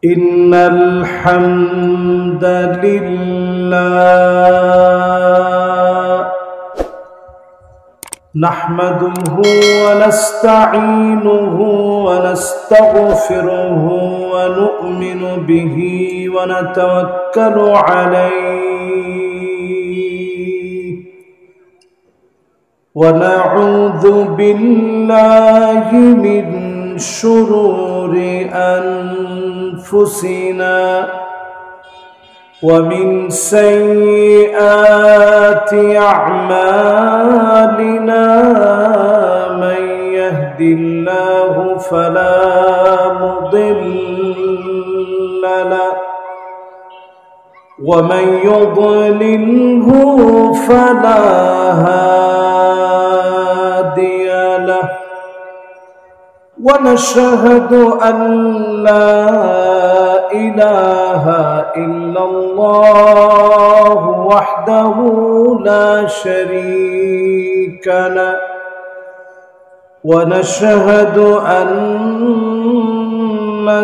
إن الحمد لله نحمده ونستعينه ونستغفره ونؤمن به ونتوكل عليه ونعوذ بالله من شرور أنفسنا ومن سيئات أعمالنا من يهد الله فلا مضل له ومن يضلله فلا هادي له ونشهد أن لا إله إلا الله وحده لا شريك له ونشهد أن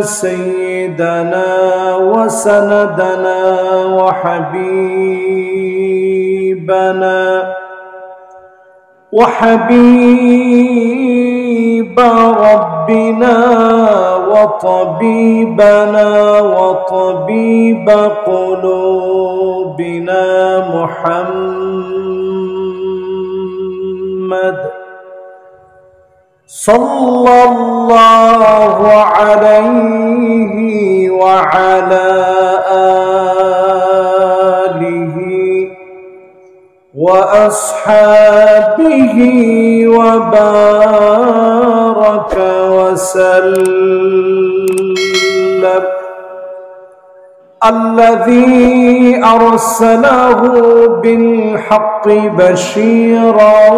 سيدنا وسندنا وحبيب ربنا وطبيبنا وطبيب قلوبنا محمد صلى الله عليه وعلى آله وأصحابه وبارك وسلم الذي أرسله بالحق بشيرا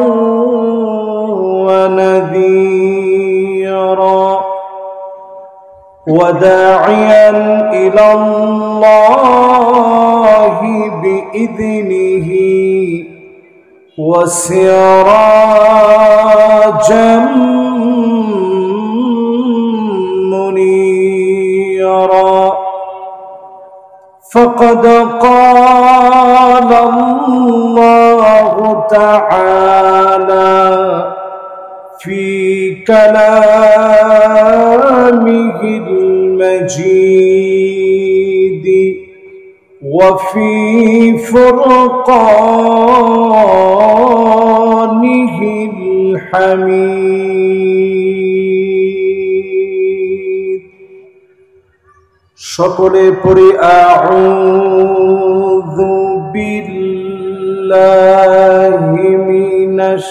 ونذيرا وداعيا إلى الله بإذنه وسراجا منيرا فقد قال الله تعالى في كلامه المجيد وفي فرقانه الحميد সকলে পড়ি আউযু বিল্লাহি মিনাশ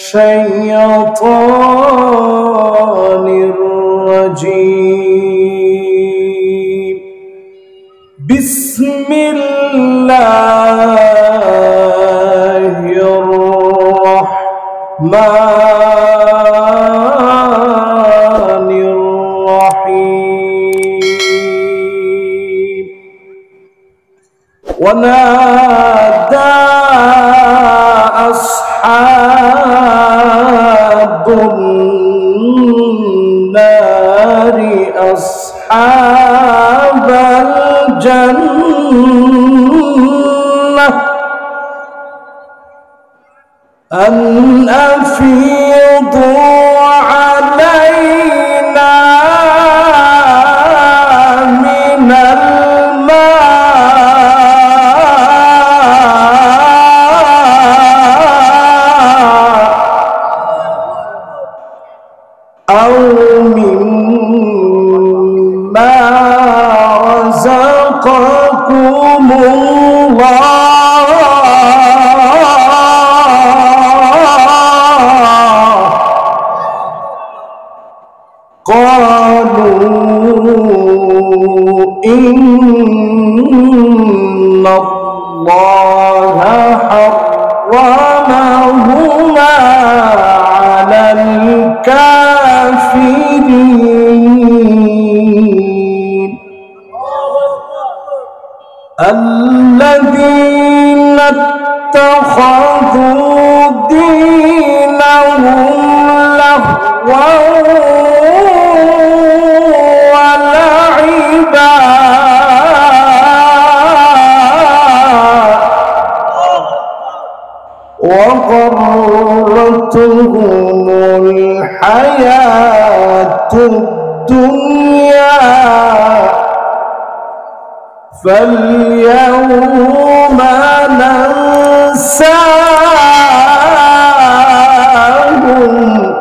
শাইতানির রাজীম বিসমিল্লাহির রাহমানির রাহিম ونادى أصحاب النار أصحاب الجنة أن أفيضوا علينا من أو مما رزقكم الله قالوا إن الله حرمهما على الكافرين الذين اتخذوا دينهم لهوا ولعبا فاليوم ننساهم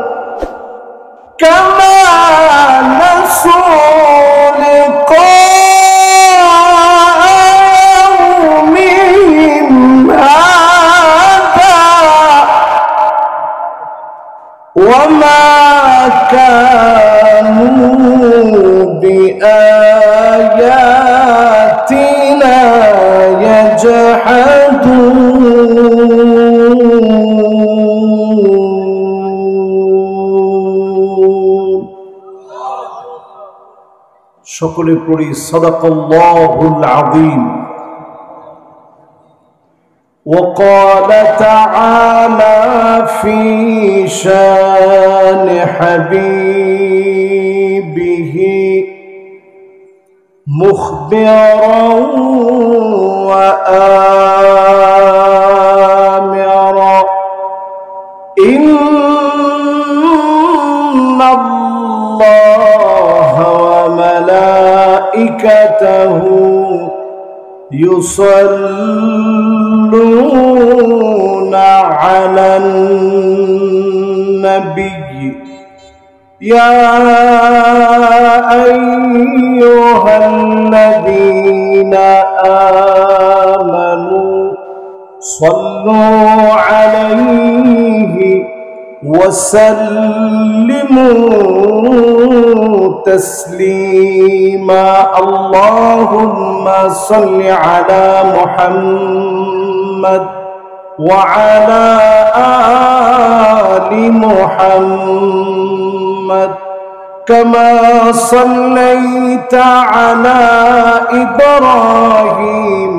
كما نسوا لقاء يومهم هذا وما كانوا بآياتنا يجحدون সকলে পড়ি সাদাকাল্লাহুল আযীম وقال تعالى في شان حبيبه مخبرا وآمرا إن الله وملائكته يصلون على النبي يا أيها الذين آمنوا صلوا عليه وسلموا تسليما اللهم صل على محمد وعلى آل محمد كما صليت على إبراهيم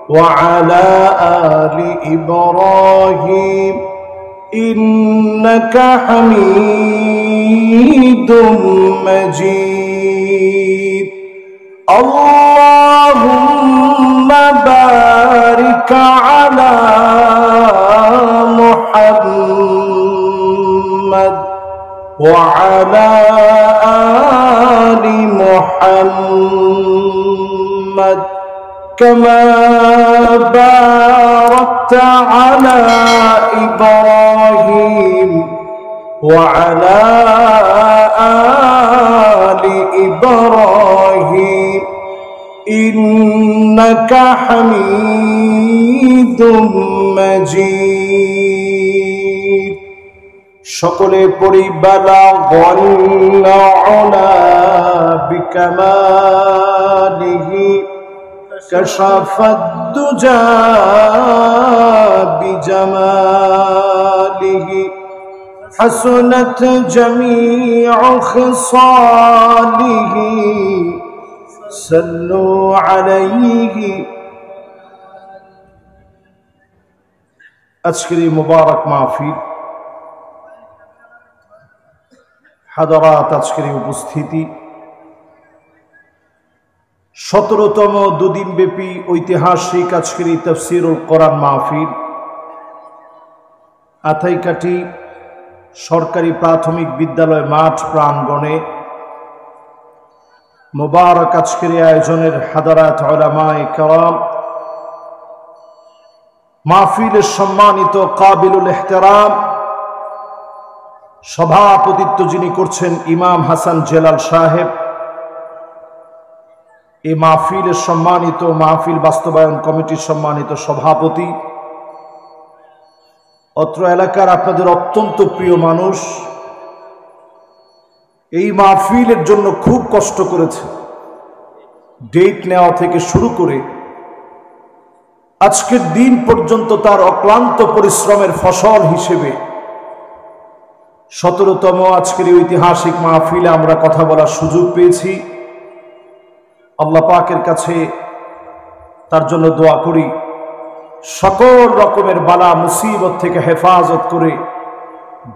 وعلى آل إبراهيم إنك حميد مجيد اللهم بارك على محمد وعلى آل محمد كما باركت على إبراهيم وعلى آل إبراهيم إنك حميد مجيد সকলে পড়ি বালাগাল উলা বিকামালিহি كشف الدجى بجماله حسنت جميع خصاله صلوا عليه আজকের মুবারক মাহফিল হাদারাত আজকের উপস্থিতি 17তম দুদিনব্যাপী ঐতিহাসিক আজকের তাফসীরুল কোরআন মাহফিল আথাইকাটি সরকারি প্রাথমিক বিদ্যালয় মাঠ প্রাঙ্গণে মুবারক আজকের আয়োজনের হাদারাত উলামায়ে কেরাম মাহফিলের সম্মানিত কাবিলুল ইহতিরাম সভাপতিত্ব যিনি করছেন ইমাম হাসান জেলাল সাহেব এই মাহফিলের সম্মানিত মাহফিল বাস্তবায়ন কমিটির সম্মানিত সভাপতি অত্র এলাকার আপনাদের অত্যন্ত প্রিয় মানুষ এই মাহফিলের জন্য খুব কষ্ট করেছে ডেট নেওয়া থেকে শুরু করে আজকের দিন পর্যন্ত তার অক্লান্ত পরিশ্রমের ফসল হিসেবে 17তম আজকের ঐতিহাসিক মাহফিলে আমরা কথা বলার সুযোগ পেয়েছি আল্লাহ পাকের কাছে তার জন্য দোয়া করি সকল রকমের বালা মুসিবত থেকে হেফাজত করে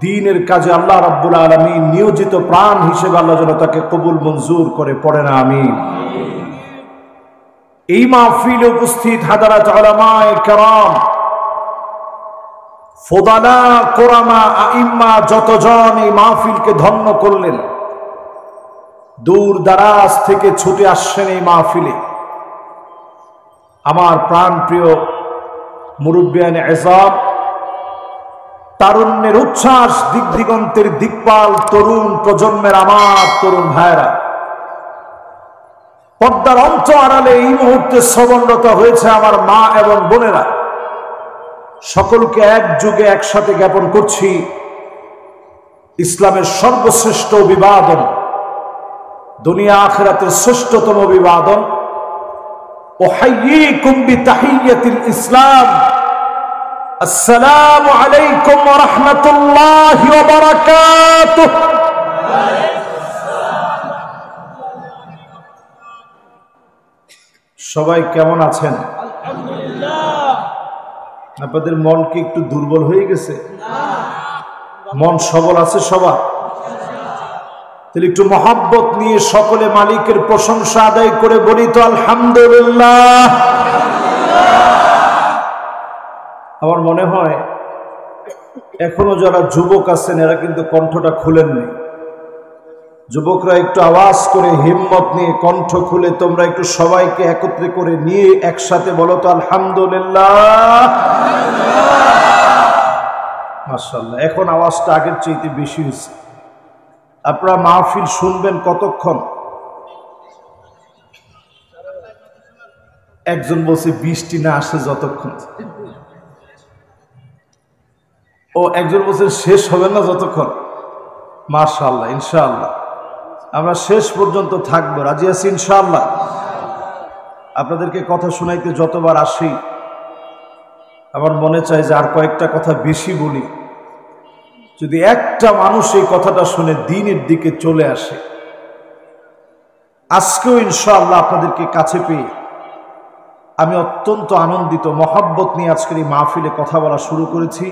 দ্বীনের কাজে আল্লাহ রাব্বুল আলামিন নিয়োজিত প্রাণ হিসেবে আল্লাহ যেন তাকে কবুল মঞ্জুর করে পড়েন আমিন। এই মাহফিলে উপস্থিত হাদারাত উলামায়ে কেরাম ফুদালা কোরামা আইম্মা যতজন এই মাহফিলকে ধন্য করলেন দূর দারাজ থেকে ছুটে আসছেন এই মাহফিলে আমার প্রাণ প্রিয় মুরব্বিয়ান এজাব, তারুণ্যের উচ্ছ্বাস, দিক দিগন্তের দিকপাল তরুণ প্রজন্মের আমার তরুণ ভাইরা, পর্দার অন্ত আড়ালে এই মুহূর্তে শ্রবণরত হয়েছে আমার মা এবং বোনেরা, সকলকে একযোগে একসাথে জ্ঞাপন করছি ইসলামের সর্বশ্রেষ্ঠ অভিবাদন, দুনিয়া আখিরাতের শ্রেষ্ঠতম অভিবাদন, উহাইয়িকুম বিতাহিয়্যাতিল ইসলাম, আসসালামু আলাইকুম ওয়া রাহমাতুল্লাহি ওয়া বারাকাতুহু। সবাই কেমন আছেন? আপনাদের মন কি একটু দুর্বল হয়ে গেছে? মন সবল আছে সবার? তাহলে একটু মহব্বত নিয়ে সকলে মালিকের প্রশংসা আদায় করে বলি তো আলহামদুলিল্লাহ। আমার মনে হয় এখনো যারা যুবক আছেন এরা কিন্তু কণ্ঠটা খুলেননি। যুবকরা একটু আওয়াজ করে হিম্মত নিয়ে কণ্ঠ খুলে তোমরা একটু সবাইকে একত্রে করে নিয়ে একসাথে বলো তো আলহামদুলিল্লাহ। মাশাআল্লাহ, এখন আওয়াজটা আগের চাইতে বেশি হয়েছে। আপনারা মাহফিল শুনবেন কতক্ষণ? একজন বলছে বৃষ্টি না আসে যতক্ষণ, ও একজন বলছে শেষ হবে না যতক্ষণ। মাশাআল্লাহ, ইনশাআল্লাহ আমরা শেষ পর্যন্ত থাকবো, রাজি আছি ইনশাআল্লাহ। আপনাদেরকে কথা শোনাইতে যতবার আসি আমার মনে চায় যে আর কয়েকটা কথা বেশি বলি, যদি একটা মানুষ এই কথাটা শুনে দ্বীনের দিকে চলে আসে। আজকেও ইনশাআল্লাহ আপনাদেরকে কাছে পেয়ে আমি অত্যন্ত আনন্দিত, মহব্বত নিয়ে আজকের এই মাহফিলে কথা বলা শুরু করেছি।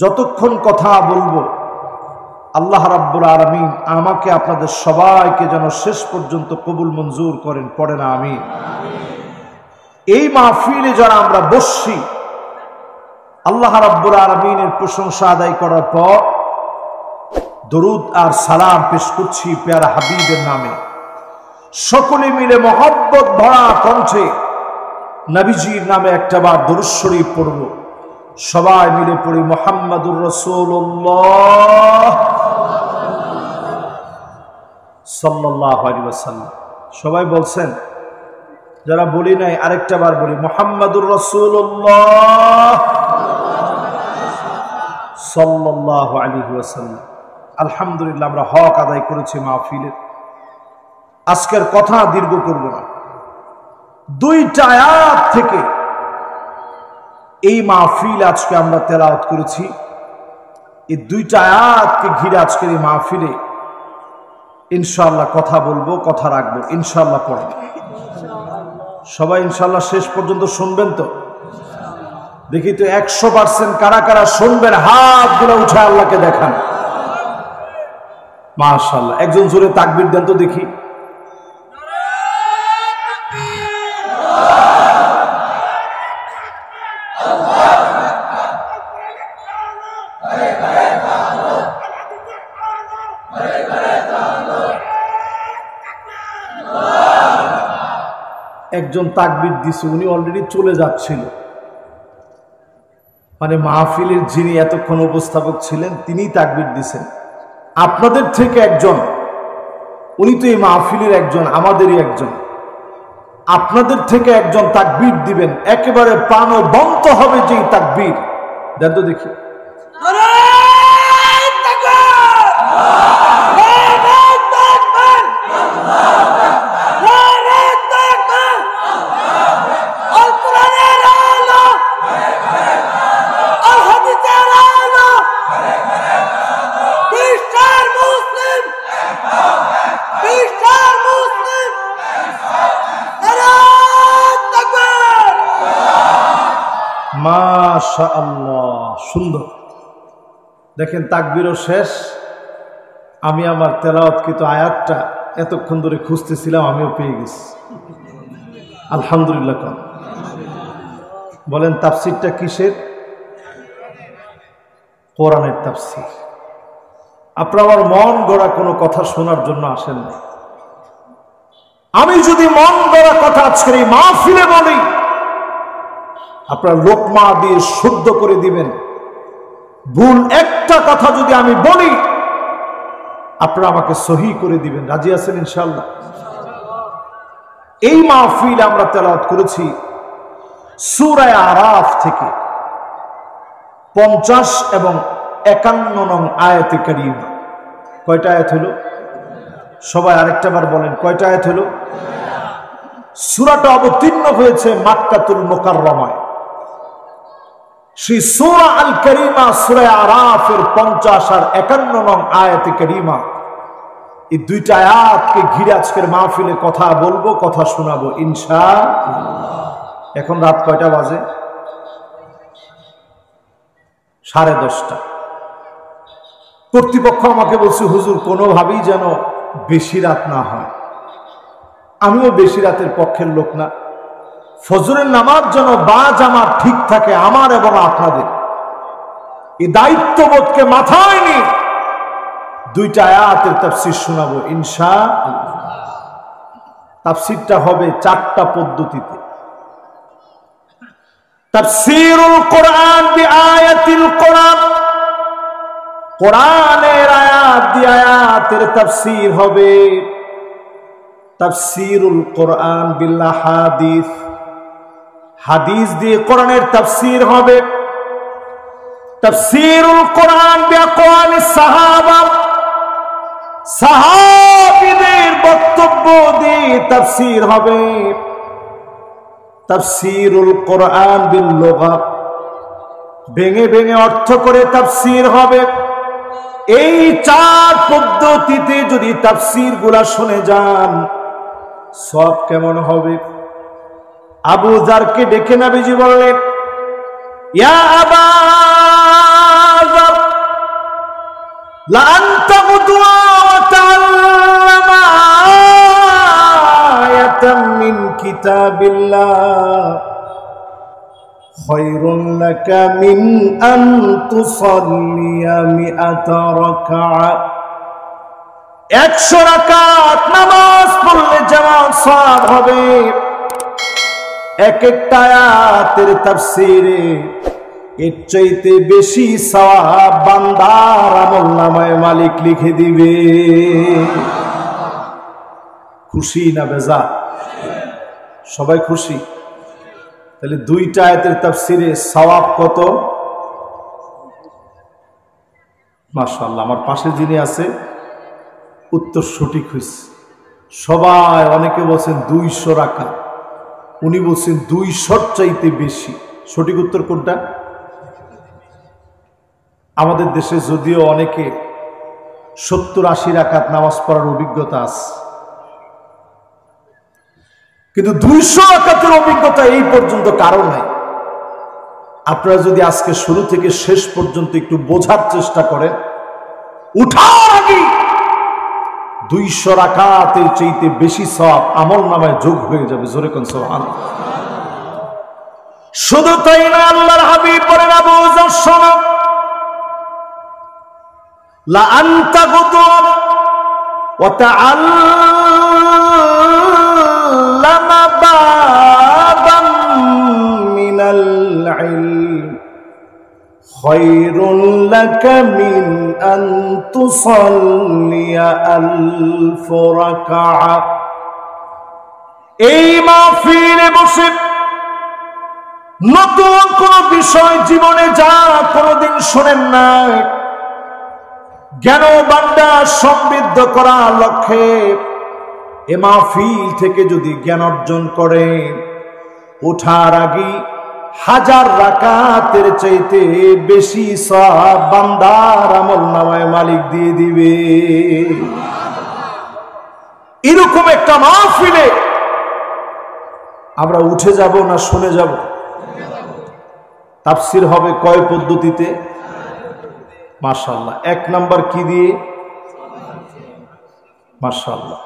যতক্ষণ কথা বলবো আল্লাহ রাব্বুল আলামিন আমাকে আপনাদের সবাইকে যেন শেষ পর্যন্ত কবুল মঞ্জুর করেন, পড়ে না আমিন। এই মাহফিলে যারা আমরা বসছি আল্লাহ রাব্বুল আলামিনের প্রশংসা আদায় করার পর দরুদ আর সালাম পেশ করছি প্যারা হাবিবের নামে। সকলে মিলে মহব্বত ভরা কণ্ঠে নবীজির নামে একটাবার দরুদ শরীফ পড়ব। সবাই মিলে পড়ি মুহাম্মাদুর রাসূলুল্লাহ সাল্লাল্লাহু আলাইহি ওয়াসাল্লাম। সবাই বলছেন? যারা বলি নাই আরেকটা বার বলি মুহাম্মাদুর রাসূলুল্লাহ সাল্লাল্লাহু আলাইহি ওয়াসাল্লাম। আলহামদুলিল্লাহ, আমরা হক আদায় করেছি মাহফিলের। আজকের কথা দীর্ঘ করব না, দুইটা আয়াত থেকে এই মাহফিল আজকে আমরা তেলাওয়াত করেছি। এই দুইটা আয়াতকে ঘিরে আজকের এই মাহফিলে ইনশাআল্লাহ কথা বলবো, কথা রাখবো ইনশাআল্লাহ। পড়ব সবাই ইনশাআল্লাহ, শেষ পর্যন্ত শুনবেন তো? দেখি তো 100% কারা কারা শুনবেন, হাতগুলো উঠে আল্লাহকে দেখান। মাশাআল্লাহ, একজন জোরে তাকবীর দেন তো দেখি। একজন তাকবীর দিছে, উনি অলরেডি চলে যাচ্ছিল, মানে মাহফিলের যিনি এতক্ষণ উপস্থাপক ছিলেন তিনিই তাকবীর দিছেন। আপনাদের থেকে একজন, উনি তো এই মাহফিলের একজন, আমাদেরই একজন, আপনাদের থেকে একজন তাকবীর দিবেন, একেবারে প্রাণবন্ত হবে যেই তাকবীর। দেন তো দেখি। মাশাআল্লাহ, সুন্দর। দেখেন তাকবীরও শেষ। আমি আমার তেলাওয়াতকৃত আয়াতটা এতক্ষণ ধরে খুঁজতেছিলাম, আমিও পেয়ে গেছি। আলহামদুলিল্লাহ। বলেন তাফসিরটা কিসের? কোরআনের তাফসির। আপনারা আমার মন গড়া কোনো কথা শোনার জন্য আসেন না, আমি যদি মন গড়া কথা আজকের এই মাহফিলে বলি, আপনারা লোকমা দিয়ে শুদ্ধ করে দিবেন। ভুল একটা কথা যদি আমি বলি, আপনারা আমাকে সহি করে দিবেন। রাজি আছেন ইনশাআল্লাহ? এই মাহফিলে আমরা তেলাওয়াত করেছি সূরা আরাফ থেকে 50 এবং 51 নং আয়াতে কারিমা। কয়টা আয়াত হলো? সবাই আরেকটা বার বলেন, কয়টা আয়াত হলো? সূরাটা অবতীর্ণ হয়েছে মাক্কাতুল মুকাররমায়। সেই সূরা আল কারিমা সূরা আরাফের 50 আর 51 নং আয়াতে কারিমা, এই দুইটা আয়াতকে ঘিরে আজকের মাহফিলে কথা বলবো, কথা শোনাবো ইনশাআল্লাহ। এখন রাত কয়টা বাজে? 10:30। কর্তৃপক্ষ আমাকে বলছে, হুজুর কোনোভাবেই যেন বেশি রাত না হয়। আমিও বেশি রাতের পক্ষের লোক না। ফজরের নামাজ যেন বা জামাত ঠিক থাকে আমার এবং আপনাদের, এই দায়িত্ববোধকে মাথায় নিয়ে দুইটা আয়াতের তাফসীর শোনাবো ইনশাআল্লাহ। তাফসীরটা হবে 4টা পদ্ধতিতে। তাফসীরুল কোরআন বিআয়াতিল কোরআন, কোরআনের আয়াত দিয়ে আয়াতের তাফসীর হবে। তাফসীরুল কোরআন বিল হাদিস, হাদিস দিয়ে কোরআনের তাফসীর হবে। তাফসীরুল কোরআন বিআকওয়ালিস সাহাবা, সাহাবীদের বক্তব্য দিয়ে তাফসীর হবে। তাফসীরুল কোরআন বিল লুগাত, ভেঙে ভেঙে অর্থ করে তাফসীর হবে। এই 4 পদ্ধতিতে যদি তাফসীর গুলা শুনে যান, সব কেমন হবে? আবু যারকে ডেকে নবীজি বললেন, ইয়া আবা যার লা আনতা গুদওয়া ওয়া তাআল্লামা আয়াতাম মিন কিতাবিল্লাহ খায়রুন লাকা মিন আন তুসাল্লিয়া মিআতা রাকাআ। 100 রাকাত নামাজ পড়লে যেমন সওয়াব হবে, এক একটা আয়াতের তাফসীরে এর চাইতে বেশি সওয়াব বান্দার আমলনামায় মালিক লিখে দিবে। খুশি না বেজার? সবাই খুশি? তাহলে 2টা আয়াতের তাফসীরে সওয়াব কত? মাশাআল্লাহ, আমার পাশে যিনি আছে উত্তর সঠিক হয়েছে। সবাই, অনেকে বলছেন 200 রাকাত, উনি বলছেন 200 চাইতে বেশি। সঠিক উত্তর কোনটা? আমাদের দেশে যদিও অনেকে 70-80 রাকাত নামাজ পড়ার অভিজ্ঞতা আছে, কিন্তু 200 রাকাতের অভিজ্ঞতা এই পর্যন্ত কারো নাই। আপনারা যদি আজকে শুরু থেকে শেষ পর্যন্ত একটু বোঝার চেষ্টা করেন, উঠার আগে 200 রাকাতের চাইতে বেশি সওয়াব আমলনামায় যোগ হয়ে যাবে। জোরে কোন সুবহানাল্লাহ। শুধু তাই না, আল্লাহর হাবিব বলেন, আবু যার শোনো, লা আনতা গুদওয়া ওয়া তাআল্লামা বাবাম মিনাল ইলম খায়রুন লাকা মিন আন তুসাল্লিয়া আলফ রাকাআ। এই মাহফিলে বসে নতুন কোন বিষয় জীবনে যা কোনদিন শোনেন নাই, জ্ঞান ভান্ডার সমৃদ্ধ করার লক্ষ্যে এ মাহফিল থেকে যদি জ্ঞান অর্জন করেন, ওঠার আগে 1000 রাকাতের চাইতে বেশি সওয়াব বান্দার আমলনামায় মালিক দিয়ে দিবে। এরকম একটা মাহফিলে আমরা উঠে যাব না শুনে যাব? তাফসীর হবে কয় পদ্ধতিতে? মাশাআল্লাহ। 1 নাম্বার কি দিয়ে? মাশাআল্লাহ।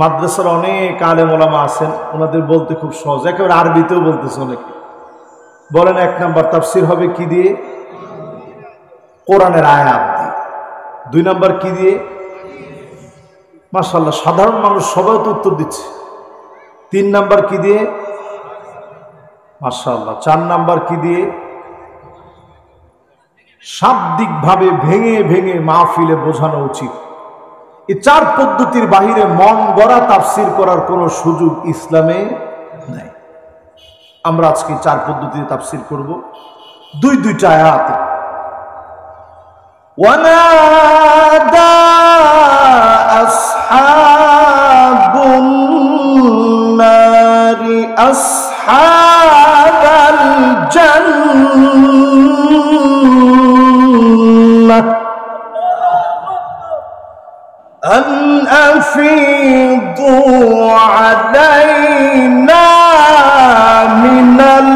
মাদ্রাসার অনেক আলেম ওলামা আছেন, ওনাদের বলতে খুব সহজ, একেবারে আরবিতেও বলতেছে অনেকে। বলেন 1 নাম্বার তাফসীর হবে কি দিয়ে? কোরআনের আয়াত দিয়ে। 2 নাম্বার কি দিয়ে? মাশাআল্লাহ, সাধারণ মানুষ সবাই তো উত্তর দিচ্ছে। 3 নাম্বার কি দিয়ে? মাশাআল্লাহ। 4 নাম্বার কি দিয়ে? শাব্দিকভাবে ভেঙে ভেঙে মাহফিলে বোঝানো উচিত। এই 4 পদ্ধতির বাহিরে মন গড়া তাফসীর করার কোনো সুযোগ ইসলামে নাই। আমরা আজকে 4 পদ্ধতিতে তাফসীর করব, দুইটা আয়াতে। ওয়ানাদা আসহাবুন নারি আসহাবাল জান্নাহ আন আফিদু আলাইনা মিনাল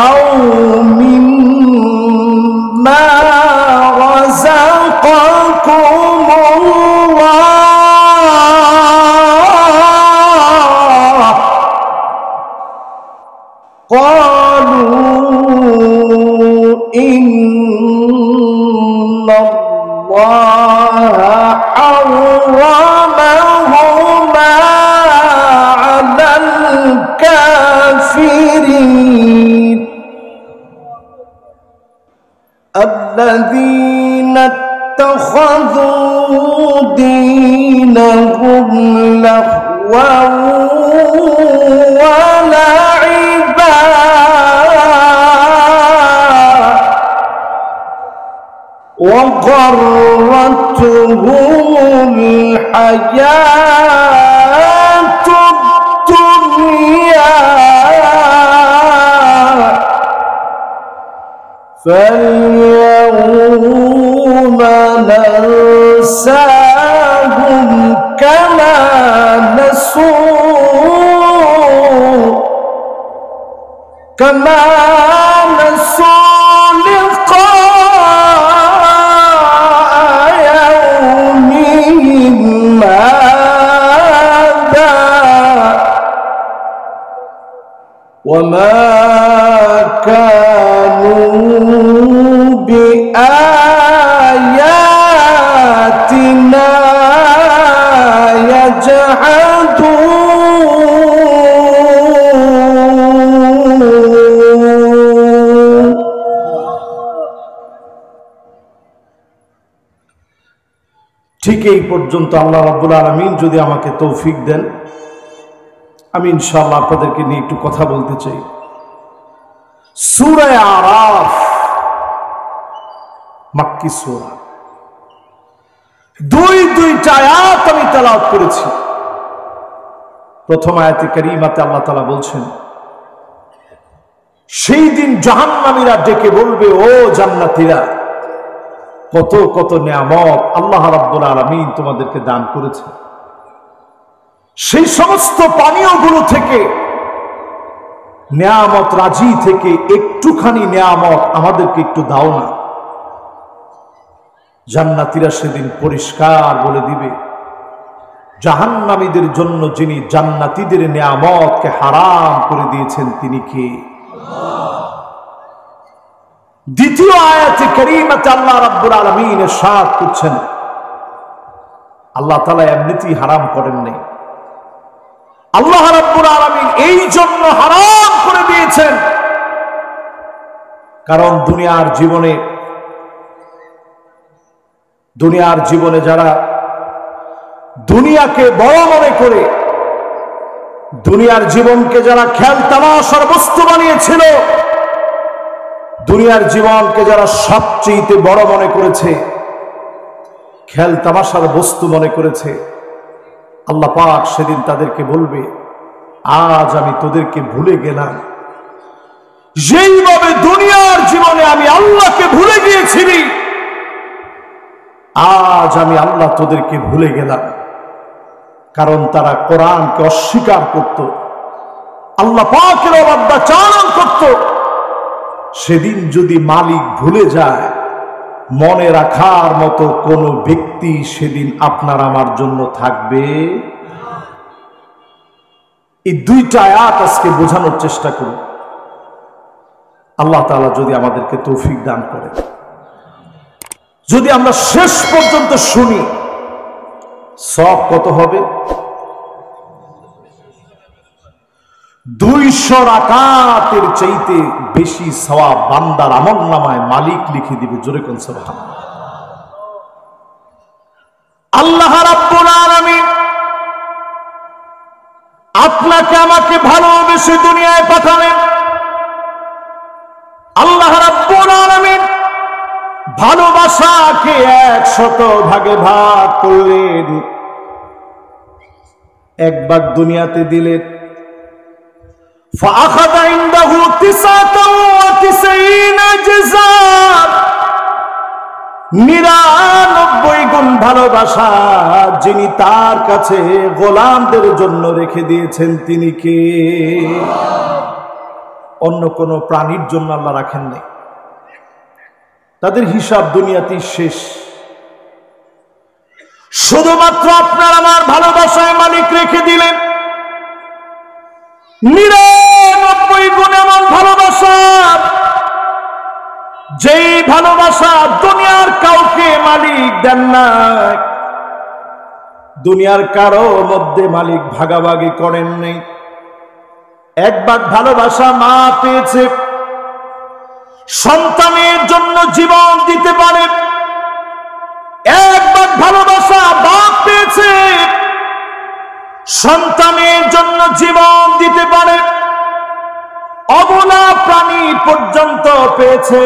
أو مما رزقكم الله قالوا إن الله حرمهما على الكافرين الذين اتخذوا دينهم لهوا ولعبا وغرتهم الحياة الدنيا فاليوم ننساهم كما نسوا لقاء يومهم هذا وما كانوا بآياتنا يجحدون ঠিক এই পর্যন্ত আল্লাহ রাব্বুল আলামিন যদি আমাকে তৌফিক দেন, আমি ইনশাআল্লাহ আপনাদেরকে নিয়ে একটু কথা বলতে চাই। সূরা আরাফ মাক্কি সূরা, দুইটা আয়াত আমি তেলাওয়াত করেছি। প্রথম আয়াতে কারীমাতে আল্লাহ তাআলা বলছেন, সেই দিন জাহান্নামীরা ডেকে বলবে, ও জান্নাতীরা, কত কত নিয়ামত আল্লাহ রাব্বুল আলামিন তোমাদেরকে দান করেছে, সেই সমস্ত পানীয়গুলো থেকে, নিয়ামত রাজি থেকে একটুখানি নিয়ামত আমাদেরকে একটু দাও না। জান্নাতীরা সেদিন পরিষ্কার বলে দিবে, জাহান্নামীদের জন্য যিনি জান্নাতীদের নিয়ামতকে হারাম করে দিয়েছেন তিনি কে? দ্বিতীয় আয়াতে কারীমাতে আল্লাহ রাব্বুল আলামিন ইরশাদ করছেন, আল্লাহ তাআলা এমনিতেই হারাম করেন নাই, আল্লাহ রাব্বুল আলামিন এই জন্য হারাম করে দিয়েছেন কারণ দুনিয়ার জীবনে যারা দুনিয়াকে বড় মনে করে, দুনিয়ার জীবনকে যারা খেল তামাশার বস্তু বানিয়েছিল, দুনিয়ার জীবনকে যারা সবচেয়ে বড় মনে করেছে, খেল তামাশার বস্তু মনে করেছে, আল্লাহ পাক সেদিন তাদেরকে বলবে, আজ আমি তোদেরকে ভুলে গেলাম যেইভাবে দুনিয়ার জীবনে আমি আল্লাহকে ভুলে গিয়েছিলি, আজ আমি আল্লাহ তোদেরকে ভুলে গেলাম। কারণ তারা কোরআনকে অস্বীকার করত, আল্লাহ পাকের অবাধ্যাচরণ করত। সেদিন যদি মালিক ভুলে যায়, মনে রাখার মতো কোনো ব্যক্তি সেদিন আপনার আমার জন্য থাকবে? এই দুইটা আয়াত আজকে বোঝানোর চেষ্টা করুন, আল্লাহ তাআলা যদি আমাদেরকে তৌফিক দান করে। যদি আমরা শেষ পর্যন্ত শুনি সওয়াব কত হবে? 200 রাকাতের চাইতে বেশি সওয়াব বান্দার আমলনামায় মালিক লিখে দিবে। জোরে কোন সুবহানাল্লাহ। আল্লাহ রাব্বুল আলামিন আপনাকে আমাকে ভালোবেসে দুনিয়ায় পাঠালেন। আল্লাহ রাব্বুল আলামিন ভালোবাসাকে 100 ভাগে ভাগ করলেন। এক ভাগ দুনিয়াতে দিলেন। فأخذ عنده 99 جزاء 99 গুণ ভালোবাসা যিনি তার কাছে গোলামদের জন্য রেখে দিয়েছেন তিনি কে? অন্য কোন প্রাণীর জন্য আল্লাহ রাখেন নাই। তাদের হিসাব দুনিয়াতেই শেষ। শুধুমাত্র আপনার আমার ভালোবাসায় মালিক রেখে দিলেন 99 গুণ এমন ভালোবাসা, যেই ভালোবাসা দুনিয়ার কাউকে মালিক দেন না। দুনিয়ার কারো মধ্যে মালিক ভাগাভাগি করেন নাই। এক ভাগ ভালোবাসা মা পেয়েছে, সন্তানের জন্য জীবন দিতে পারে। এক ভাগ ভালোবাসা বাপ পেয়েছে, সন্তানের জন্য জীবন দিতে পারে। অবলা প্রাণী পর্যন্ত পেয়েছে,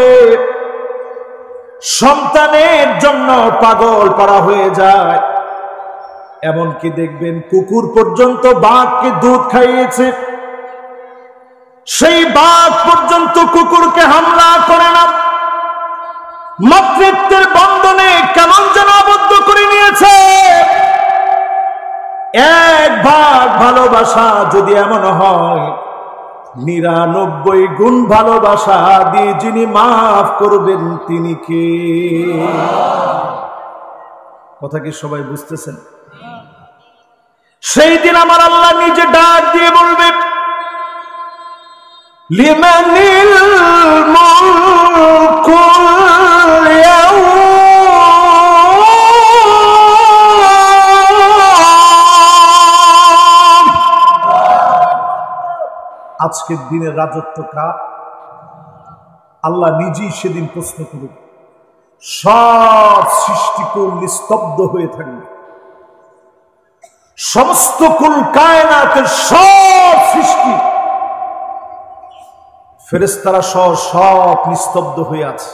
সন্তানের জন্য পাগল করা হয়ে যায়। এমনকি দেখবেন কুকুর পর্যন্ত বাঘকে দুধ খাইয়েছে, সেই বাঘ পর্যন্ত কুকুরকে হামলা করে না। মাতৃত্বের বন্ধনে কেমন যেন আবদ্ধ করে নিয়েছে। এক ভাগ ভালোবাসা যদি এমন হয়, 99 গুণ ভালোবাসা দিয়ে যিনি মাফ করবেন তিনি কে? কথা কি সবাই বুঝতেছেন? সেই দিন আমার আল্লাহ নিজে ডাক দিয়ে বলবে, লিমানিল মুলকুল ইয়াউম, আজকের দিনের রাজত্ব কার? আল্লাহ নিজেই সেদিন প্রশ্ন করবেন। সব সৃষ্টিকুল নিস্তব্ধ হয়ে থাকবে। সমস্ত কুল কায়নাতের সব সৃষ্টি ফেরেশতারা সহ সব নিস্তব্ধ হয়ে আছে।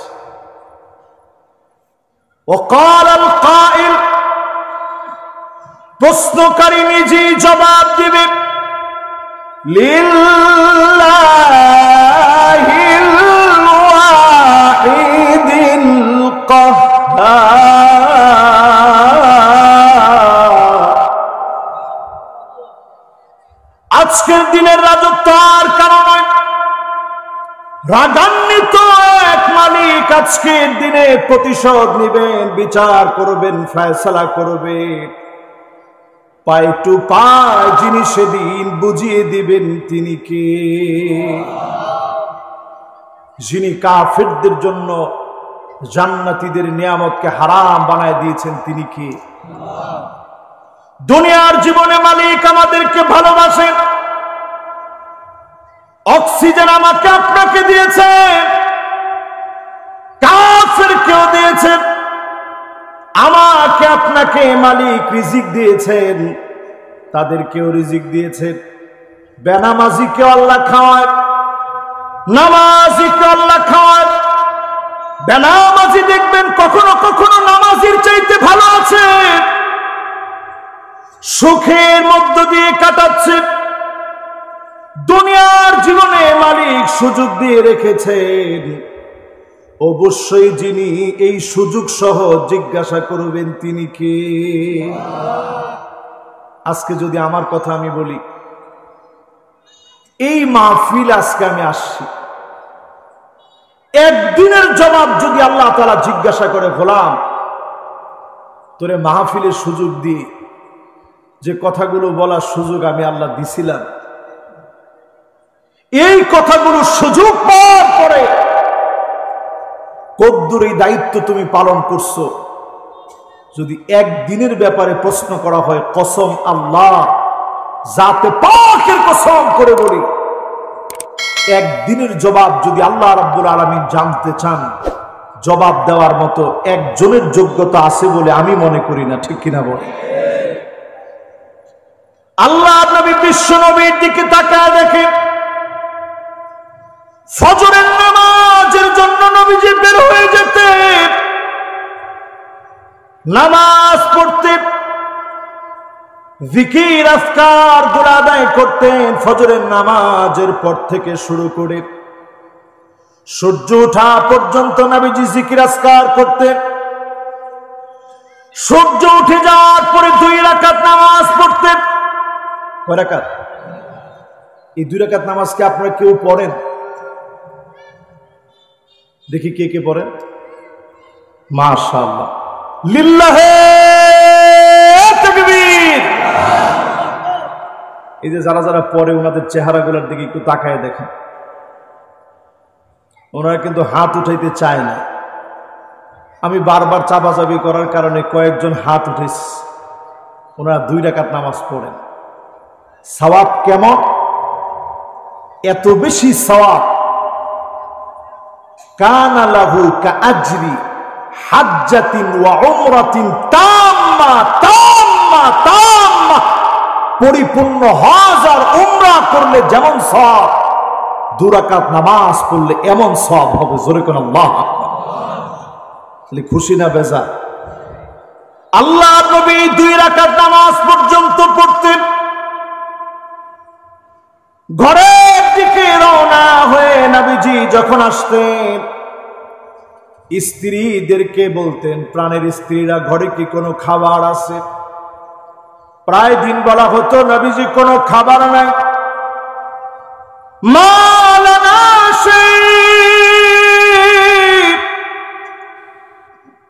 ওয়াকাল আল কাইল, প্রশ্নকারী নিজেই জবাব দিবে, লিল্লাহিল ওয়াহিদিল কাহ্হার। আজকের দিনের রাজত্ব আর কারো নয়, রাগান্বিত এক মালিক আজকের দিনে প্রতিশোধ নেবেন, বিচার করবেন, ফয়সালা করবেন। পায় টু পায় যিনি সেদিন বুঝিয়ে দিবেন তিনি কে? যিনি কাফেরদের জন্য জান্নাতীদের নিয়ামতকে হারাম বানায় দিয়েছেন তিনি কে? দুনিয়ার জীবনে মালিক আমাদেরকে ভালোবাসেন। অক্সিজেন আমাকে আপনাকে দিয়েছেন, কাফেরকেও দিয়েছেন। আমাকে আপনাকে মালিক রিজিক দিয়েছেন, তাদেরকেও রিজিক দিয়েছেন। বেনামাজিকে আল্লাহ খাওয়ায়, নামাজিকে আল্লাহ খাওয়ায়। বেনামাজি দেখবেন কখনো কখনো নামাজির চাইতে ভালো আছে, সুখের মধ্য দিয়ে কাটাচ্ছে। দুনিয়ার জীবনে মালিক সুযোগ দিয়ে রেখেছেন, অবশ্যই যিনি এই সুযোগ সহ জিজ্ঞাসা করবেন তিনি কে? আজকে যদি আমার কথা আমি বলি, এই মাহফিল আজকে আমি আসছি, একদিনের জবাব যদি আল্লাহ তাআলা জিজ্ঞাসা করে, গোলাম তোরে মাহফিলের সুযোগ দিয়ে যে কথাগুলো বলার সুযোগ আমি আল্লাহ দিছিলাম, এই কথাগুলো সুযোগ পাওয়ার পরে কদ্দুর এই দায়িত্ব তুমি পালন করছো। যদি একদিনের ব্যাপারে প্রশ্ন করা হয়, কসম আল্লাহ, জাতে পাকের কসম করে বলি, একদিনের জবাব যদি আল্লাহ রাব্বুল আলামিন জানতে চান, জবাব দেওয়ার মতো একজনের যোগ্যতা আছে বলে আমি মনে করি না। ঠিক কিনা বলে? আল্লাহ নবী বিশ্ব নবীর দিকে তাকায় দেখে ফজরের নামাজের জন্য নবীজি বের হয়ে যেতেন, নামাজ পড়তে, জিকির আজকার গুলো আদায় করতেন। ফজরের নামাজের পর থেকে শুরু করে সূর্য ওঠা পর্যন্ত নবীজি জিকির আজকার করতেন। সূর্য উঠে যাওয়ার পরে 2 রাকাত নামাজ পড়তেন। কয় রাকাত? এই 2 রাকাত নামাজ কি আপনারা কেউ পড়েন? দেখি কে কে পড়েন। মাশাআল্লাহ, লিল্লাহে তাকবীর। এই যে যারা যারা পড়ে ওনাদের চেহারাগুলোর দিকে একটু তাকায় দেখেন, ওনারা কিন্তু হাত উঠাইতে চায় না। আমি বারবার চাপাচাপি করার কারণে কয়েকজন হাত উঠেছে। ওনারা 2 রাকাত নামাজ পড়েন। সওয়াব কেমন? এত বেশি সওয়াব, কানা লাহু কাআজরি হাজ্জাতিন ওয়া উমরাতিন তাম্মা তাম্মা তাম্মা। পরিপূর্ণ হজ আর উমরা করলে যেমন সওয়াব, 2 রাকাত নামাজ পড়লে এমন সওয়াব হবে। জোরে কোন আল্লাহু আকবার। তাহলে খুশি না বেজার? আল্লাহ নবী 2 রাকাত নামাজ পর্যন্ত পড়তেন। ঘরের দিকে রওনা হয়ে নবীজি যখন আসতেন, স্ত্রীদেরকে বলতেন, প্রাণের স্ত্রীরা ঘরে কি কোনো খাবার আছে? প্রায় দিন বলা হতো, নবীজি কোনো খাবার নাই। মালানা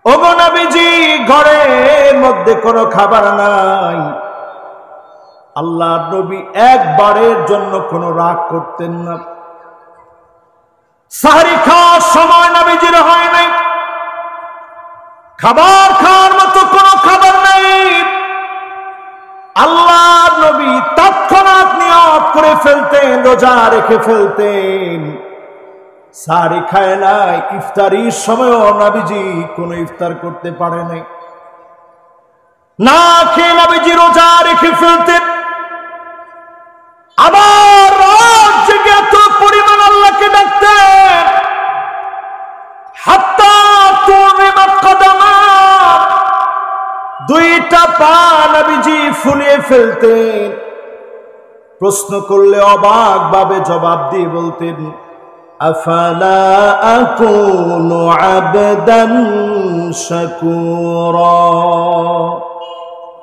ওগো নবীজি, ঘরের মধ্যে কোনো খাবার নাই। আল্লাহ নবী একবারের জন্য কোনো রাগ করতেন না। সাহরি খাওয়ার সময় নবীজির হয় নাই, খাবার খাওয়ার মতো কোনো খাবার নাই। আল্লাহ নবী তৎক্ষণাৎ নিয়ত করে ফেলতেন, রোজা রেখে ফেলতেন। সাহরি খায় নাই, ইফতারির সময়ও নবীজি কোনো ইফতার করতে পারে নাই। না খেয়ে নবীজি রোজা রেখে ফেলতেন। আবার রাত জেগে এত পরিমাণ আল্লাহকে ডাকতেন, হাত্তা তুরিমাত কদমা, 2টা পা নবীজি ফুলিয়ে ফেলতেন। প্রশ্ন করলে অবাক ভাবে জবাব দিয়ে বলতেন, আফালা আকুনু আবদান শাকুরা।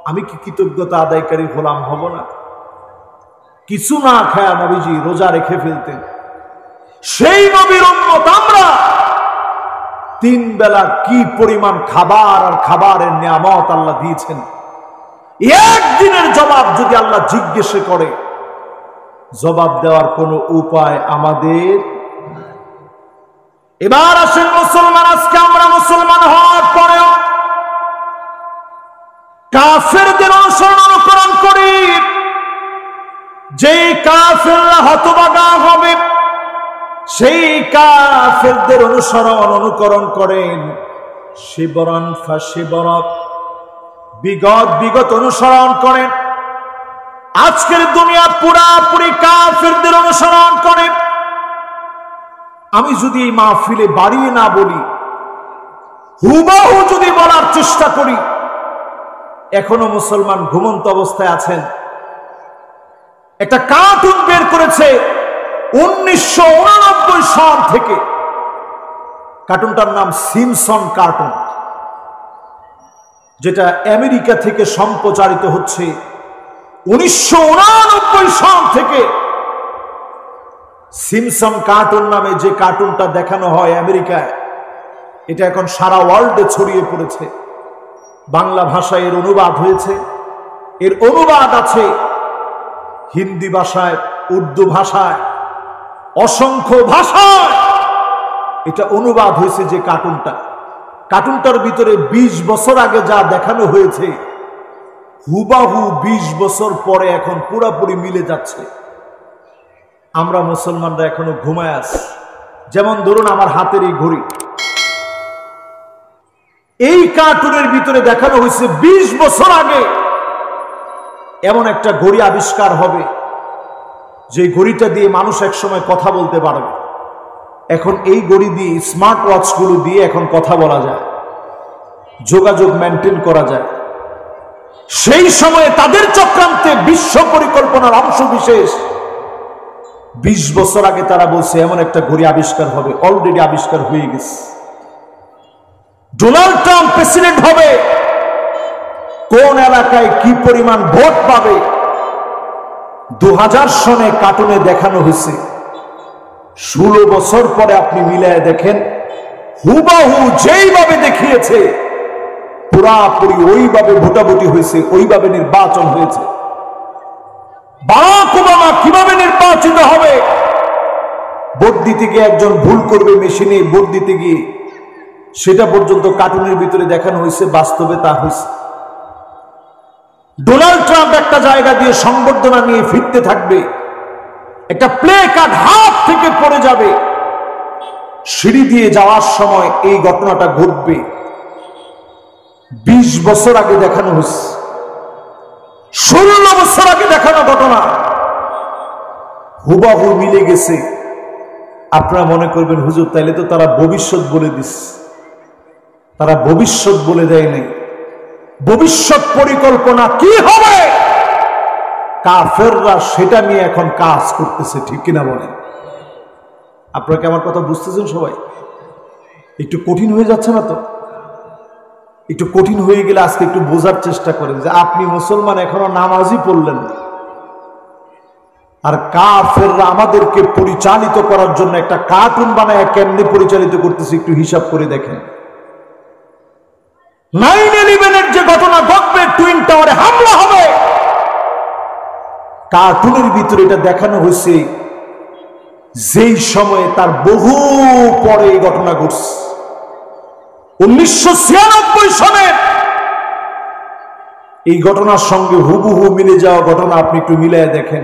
আমি কি কৃতজ্ঞতা আদায়কারী গোলাম হব না? কিছু না খায়া নবীজি রোজা রেখে ফেলতেন। সেই নবীর উম্মত আমরা 3 বেলা কি পরিমাণ খাবার আর খাবারের নিয়ামত আল্লাহ দিয়েছেন। একদিনের জবাব যদি আল্লাহ জিজ্ঞেস করে, জবাব দেওয়ার কোনো উপায় আমাদের। এবার আসেন মুসলমান, আজকে আমরা মুসলমান হওয়ার পরেও কাফেরদের অনুসরণ করি। যেই কাফেররা হতভাগা হবে, সেই কাফেরদের অনুকরণ করেন। শিবরন ফাশিবরত, বিগত অনুসরণ করেন। আজকের দুনিয়া পুরাপুরি কাফেরদের অনুসরণ করে। আমি যদি এই মাহফিলে বাড়িয়ে না বলি, হুবহু যদি বলার চেষ্টা করি, এখনো মুসলমান ঘুমন্ত অবস্থায় আছেন। একটা কার্টুন বের করেছে 1989 সাল থেকে। কার্টুনটার নাম সিমসন কার্টুন, যেটা আমেরিকা থেকে সম্প্রচারিত হচ্ছে 1989 সাল থেকে। সিমসন কার্টুন নামে যে কার্টুনটা দেখানো হয় আমেরিকায়, এটা এখন সারা ওয়ার্ল্ডে ছড়িয়ে পড়েছে। বাংলা ভাষায় এর অনুবাদ হয়েছে, এর অনুবাদ আছে হিন্দি ভাষায়, উর্দু ভাষায়, অসংখ্য ভাষায় এটা অনুবাদ হয়েছে যে কার্টুনটার ভিতরে 20 বছর আগে যা দেখানো হয়েছে হুবাহু 20 বছর পরে এখন পুরাপুরি মিলে যাচ্ছে। আমরা মুসলমানরা এখনো ঘুমায় আছি। যেমন ধরুন আমার হাতের এই ঘড়ি, এই কার্টুনের ভিতরে দেখানো হয়েছে 20 বছর আগে এমন একটা ঘড়ি আবিষ্কার হবে যে ঘড়িটা দিয়ে মানুষ একসময় কথা বলতে পারবে। এখন এই ঘড়ি দিয়ে, স্মার্ট ওয়াচগুলো দিয়ে এখন কথা বলা যায়, যোগাযোগ মেনটেন করা যায়। সেই সময়ে তাদের চক্রান্তে বিশ্ব পরিকল্পনার অংশ বিশেষ 20 বছর আগে তারা বলছে এমন একটা ঘড়ি আবিষ্কার হবে, অলরেডি আবিষ্কার হয়ে গেছে। ডোনাল্ড ট্রাম্প প্রেসিডেন্ট হবে, কোন এলাকায় কি পরিমাণ ভোট পাবে 2000 সনে কার্টুনে দেখানো হয়েছে। 16 বছর পরে আপনি মিলায় দেখেন, হুবাহু যেইভাবে দেখিয়েছে পুরাপুরি ওইভাবে ভোটাভুটি হয়েছে, ওইভাবে নির্বাচন হয়েছে। বারাক ওবামা কিভাবে নির্বাচিত হবে, ভোট দিতে গিয়ে একজন ভুল করবে মেশিনে ভোট দিতে গিয়ে, সেটা পর্যন্ত কার্টুনের ভিতরে দেখানো হয়েছে, বাস্তবে তা হয়েছে। ডোনাল্ড ট্রাম্প একটা জায়গা দিয়ে সংবর্ধনা নিয়ে ফিরতে থাকবে, একটা প্লে কার্ড হাত থেকে পড়ে যাবে, সিঁড়ি দিয়ে যাওয়ার সময় এই ঘটনাটা ঘটবে। 20 বছর আগে দেখানো হয়েছে, 16 বছর আগে দেখানো ঘটনা হুবাহু মিলে গেছে। আপনারা মনে করবেন হুজুর তাইলে তো তারা ভবিষ্যৎ বলে দিস। তারা ভবিষ্যৎ বলে দেয় নাই, ভবিষ্যৎ পরিকল্পনা কি হবে কাফেররা সেটা নিয়ে এখন কাজ করতেছে, ঠিক কিনা বলেন? আপনারা কি আমার কথা বুঝতেছেন? সবাই একটু কঠিন হয়ে যাচ্ছে না তো? একটু কঠিন হয়ে গেলে আজকে একটু বোঝার চেষ্টা করেন যে আপনি মুসলমান এখনো নামাজই পড়লেন না, আর কাফেররা আমাদেরকে পরিচালিত করার জন্য একটা কার্টুন বানায় কেমনে পরিচালিত করতেছে একটু হিসাব করে দেখেন। 9/11-এর যে ঘটনা ঘটবে, টুইন টাওয়ারে হামলা হবে, কার্টুনের ভিতরে এটা দেখানো হয়েছে যেই সময়ে তার বহু পরে এই ঘটনা ঘটছে। 1996 সনের এই ঘটনার সঙ্গে হুবহু মিলে যাওয়া ঘটনা আপনি একটু মিলিয়ে দেখেন।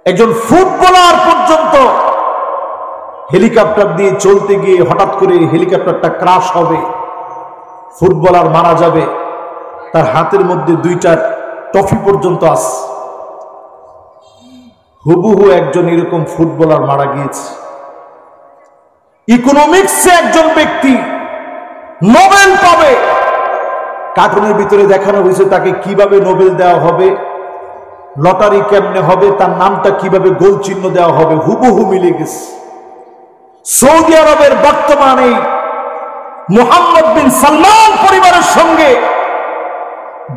একজন ফুটবলার পর্যন্ত হেলিকপ্টার দিয়ে চলতে গিয়ে হঠাৎ করে হেলিকপ্টারটা ক্রাশ হবে, ফুটবলার মারা যাবে, তার হাতের মধ্যে 2টা ট্রফি পর্যন্ত আছে। হুবহু একজন এরকম ফুটবলার মারা গিয়েছে। ইকোনমিক্সে একজন ব্যক্তি নোবেল পাবে, কার্টুনের ভিতরে দেখানো হয়েছে তাকে কিভাবে নোবেল দেওয়া হবে, লটারি কেমনে হবে, তার নামটা কিভাবে গোল চিহ্ন দেওয়া হবে, হুবহু মিলে গেছে। সৌদি আরবের বর্তমানে মোহাম্মদ বিন সালমান পরিবারের সঙ্গে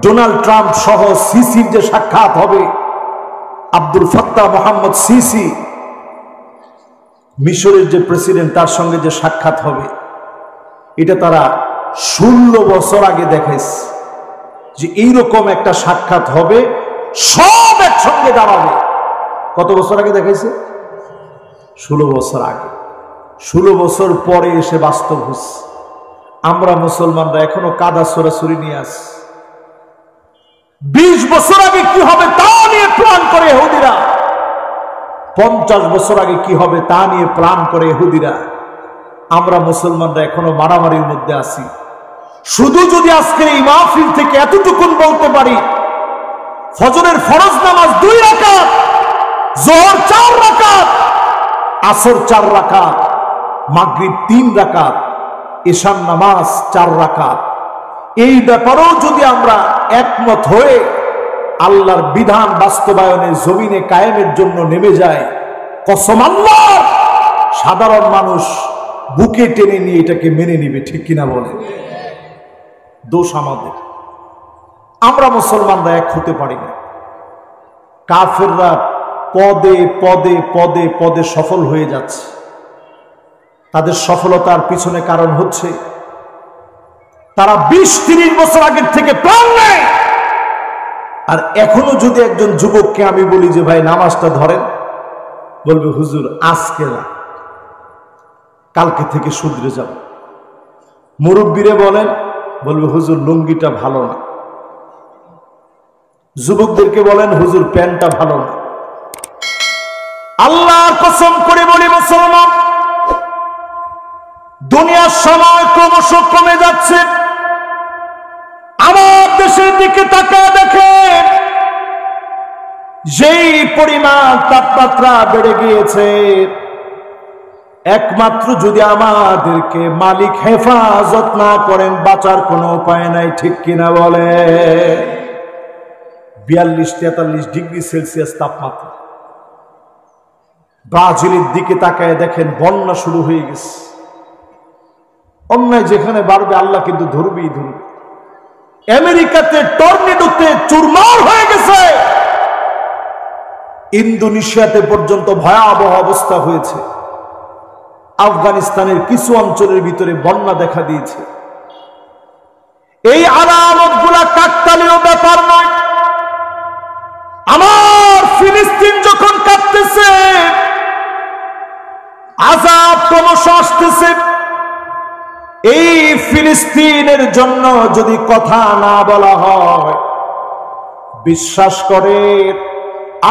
ডোনাল্ড ট্রাম্প সহ সিসির যে সাক্ষাৎ হবে, আব্দুল ফাত্তাহ মোহাম্মদ সিসি মিশরের যে প্রেসিডেন্ট, তার সঙ্গে যে সাক্ষাৎ হবে, এটা তারা 16 বছর আগে দেখাইছে যে এইরকম একটা সাক্ষাৎ হবে, সব একসঙ্গে দাঁড়াবে। কত বছর আগে দেখাইছে? 16 বছর আগে। 16 বছর পরে এসে বাস্তব হচ্ছে। আমরা মুসলমানরা এখনো কাদা সরাসরি নিয়ে আসি। 20 বছর আগে কি হবে তা নিয়ে প্ল্যান করে ইহুদিরা, 50 বছর আগে কি হবে তা নিয়ে প্ল্যান করে ইহুদিরা। আমরা মুসলমানরা এখনো মারামারির মধ্যে আছি। শুধু যদি আজকে এই মাহফিল থেকে এতটুকুন বলতে পারি, ফজরের ফরজ নামাজ 2 রাকাত, যোহর 4 রাকাত, আসর 4 রাকাত, মাগরিব 3 রাকাত, ঈশার নামাজ 4 রাকাত, এই ব্যাপারেও যদি আমরা একমত হয়ে আল্লাহর বিধান বাস্তবায়নের জমিনে কায়েমের জন্য নেমে যায়, কসম আল্লাহ, সাধারণ মানুষ বুকে টেনে নিয়ে এটাকে মেনে নিবে, ঠিক কিনা বলে? দোষ আমাদের, আমরা মুসলমানরা এক হতে পারি না। কাফেররা পদে পদে পদে পদে সফল হয়ে যাচ্ছে। তাদের সফলতার পিছনে কারণ হচ্ছে তারা 20-30 বছর আগের থেকে প্ল্যান নেয়। আর এখনো যদি একজন যুবককে আমি বলি যে ভাই নামাজটা ধরেন, বলবে হুজুর আজকে না, কালকে থেকে শুধরে যাব। মুরব্বীরে বলেন, বলবে হুজুর লুঙ্গিটা ভালো না। যুবকদেরকে বলেন হুজুর প্যান্টটা ভালো না। আল্লাহর কসম করে বলি মুসলমান, দুনিয়ার সময় ক্রমশ কমে যাচ্ছে। আমার দেশের দিকে তাকায় দেখে যেই পরিমাণ তাপমাত্রা বেড়ে গিয়েছে, একমাত্র যদি আমাদেরকে মালিক হেফাজত না করেন বাঁচার কোনো উপায় নাই। ঠিক কিনা বলে? 42-43 ডিগ্রি সেলসিয়াস তাপমাত্রা। ব্রাজিলের দিকে তাকায় দেখেন বন্যা শুরু হয়ে গেছে। অন্যায় যেখানে বাড়বে আল্লাহ কিন্তু ধরবেই ধরবে। আমেরিকাতে টর্নেডোতে চুরমার হয়ে গেছে। ইন্দোনেশিয়াতে পর্যন্ত ভয়াবহ অবস্থা হয়েছে। আফগানিস্তানের কিছু অঞ্চলের ভিতরে বন্যা দেখা দিয়েছে। এই আলামতগুলা কাকতালীয় ব্যাপার নয়। আমার ফিলিস্তিন যখন কাঁপতেছে, আযাব ক্রমশ আসতেছে, এই ফিলিস্তিনের জন্য যদি কথা না বলা হয়, বিশ্বাস করে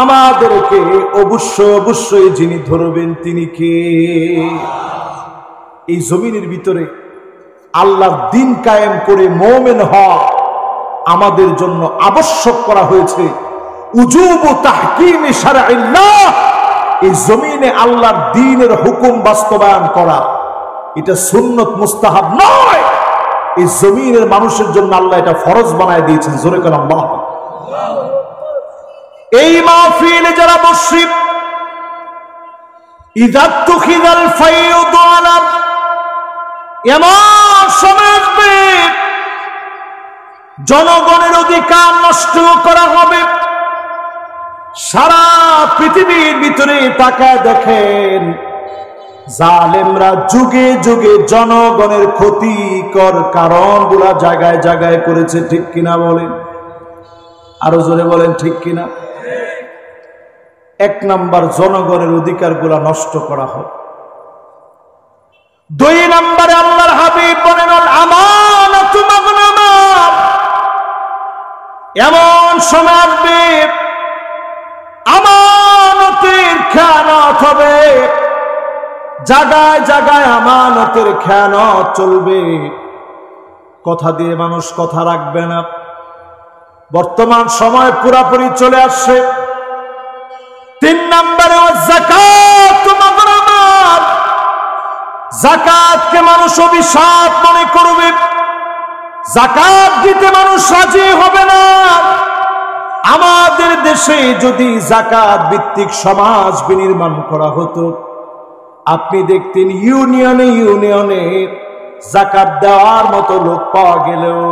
আমাদেরকে অবশ্যই যিনি ধরবেন তিনি কে? এই জমিনের ভিতরে আল্লাহর দ্বীন কায়েম করে মুমিন হওয়া আমাদের জন্য আবশ্যক করা হয়েছে। উজুবু তাহকিমি শারঈল্লাহ, এই জমিনে আল্লাহর দ্বীনের হুকুম বাস্তবায়ন করা এটা সুন্নত মুস্তাহাব নয়। এই জমিনের মানুষের জন্য আল্লাহ এটা ফরজ বানায় দিয়েছেন। জোরে করে আল্লাহ। এই মাহফিলে যারা বসছি, ইযা তুখিযাল ফায়দু আলা, এমন সময় আসবে জনগণের অধিকার নষ্ট করা হবে। সারা পৃথিবীর ভিতরে তাকায় দেখেন, জালেমরা যুগে যুগে জনগণের ক্ষতিকর কারণগুলা জায়গায় জায়গায় করেছে। ঠিক কিনা বলেন? আরো জোরে বলেন ঠিক কিনা? 1 নাম্বার, জনগণের অধিকারগুলা নষ্ট করা হয়। 2 নম্বরে আল্লাহর হাবিব বলেন, আল আমানাতু মাগনামা, এমন সময় আসবে আমানতের খেয়ানত হবে। জায়গায় জায়গায় আমানতের খেয়ানত চলবে। কথা দিয়ে মানুষ কথা রাখবে না। বর্তমান সময় পুরাপুরি চলে আসছে। 3 নম্বরে যাকাত মাগনামা, যাকাতকে মানুষ অভিশাপ মনে করবে। যাকাত দিতে মানুষ রাজি হবে না। আমাদের দেশে যদি যাকাত ভিত্তিক সমাজ বিনির্মাণ করা হতো, আপনি দেখতেন ইউনিয়নে ইউনিয়নে যাকাত দেওয়ার মতো লোক পাওয়া গেলেও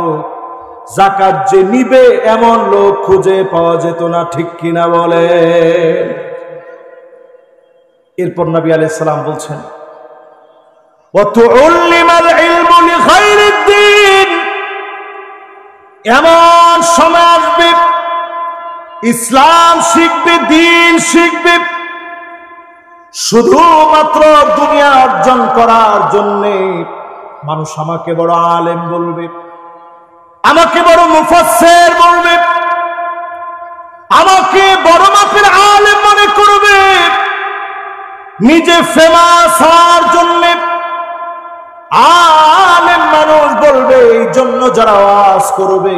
যাকাত যে নিবে এমন লোক খুঁজে পাওয়া যেত না। ঠিক কিনা বলে? এরপর নবী আলাইহিস সালাম বলছেন, ওয়াতুল্লিমাল ইলমু লিখাইরিদ্দিন, এমন সময় আসবে ইসলাম শিখবে, দ্বীন শিখবে, শুধুমাত্র দুনিয়া অর্জন করার জন্য। মানুষ আমাকে বড় আলেম বলবে, আমাকে বড় মুফাসসির বলবে, আমাকে বড় মাপের আলেম মনে করবে। নিজে ফেমাস হওয়ার জন্য আলেম মানুষ বলবে, এই জন্য যারা ওয়াজ করবে,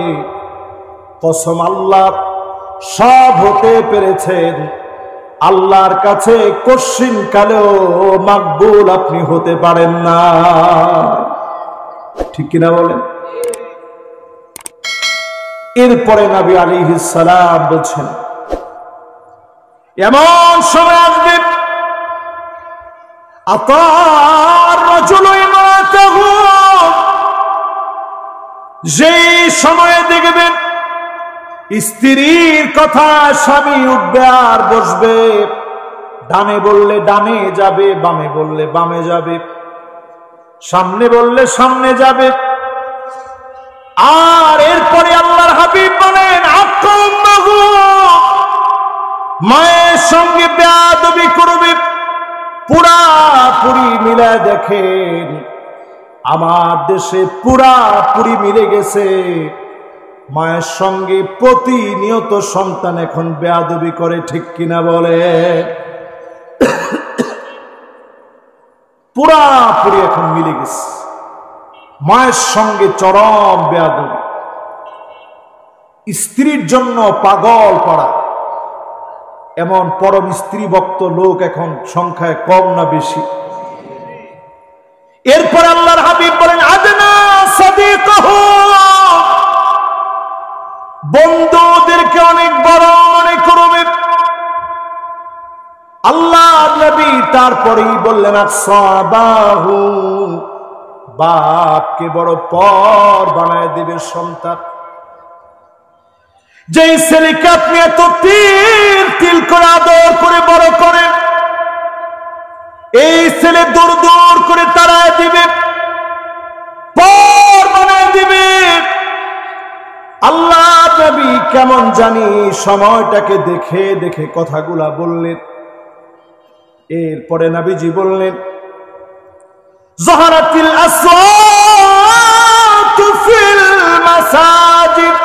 কসম আল্লাহ সব হতে পেরেছেন, আল্লাহর কাছে কশিন কালেও মাকবুল আপনি হতে পারেন না। ঠিক কিনা বলেন? এরপরে নবী আলাইহিস সালাম বলছেন, এমন সময় আসবে আতার রাজুলু ইমরাতাহু, যেই সময়ে দেখবেন স্ত্রীর কথা স্বামী উঠবে আর বসবে, ডানে বললে ডানে যাবে, বামে বললে বামে যাবে, সামনে বললে সামনে যাবে। আর এরপরে আল্লাহর হাবিব বলেন, মায়ের সঙ্গে বেয়াদবি করবে, পুরাপুরি মিলে দেখেন আমার দেশে পুরাপুরি মিলে গেছে। মায়ের সঙ্গে প্রতিনিয়ত সন্তান এখন বেয়াদবি করে, ঠিক কিনা বলে? পুরাপুরি এখন মিলে গেছে, মায়ের সঙ্গে চরম বেয়াদবি। স্ত্রীর জন্য পাগল পড়া, এমন পরম স্ত্রী ভক্ত লোক এখন সংখ্যায় কম না বেশি? এরপর আল্লাহর হাবিব বলেন আদনা সাদিকাহু, বন্ধুদেরকে অনেক বড় মনে করবে। আল্লাহ নবী তারপরেই বললেন আসসাবাহু, বাপকে বড় পর বানায় দিবে সন্তান। যেই ছেলেকে আপনি এত তিল তিল করে আদর করে বড় করেন, এই ছেলে দূর দূর করে তাড়ায় দিবে, পর বানায় দিবে। আল্লাহ নবী কেমন জানি সময়টাকে দেখে দেখে কথাগুলা বললেন। এরপরে নবীজি বললেন যাহারাতিল আসওয়াতু ফিল মাসাজিদ,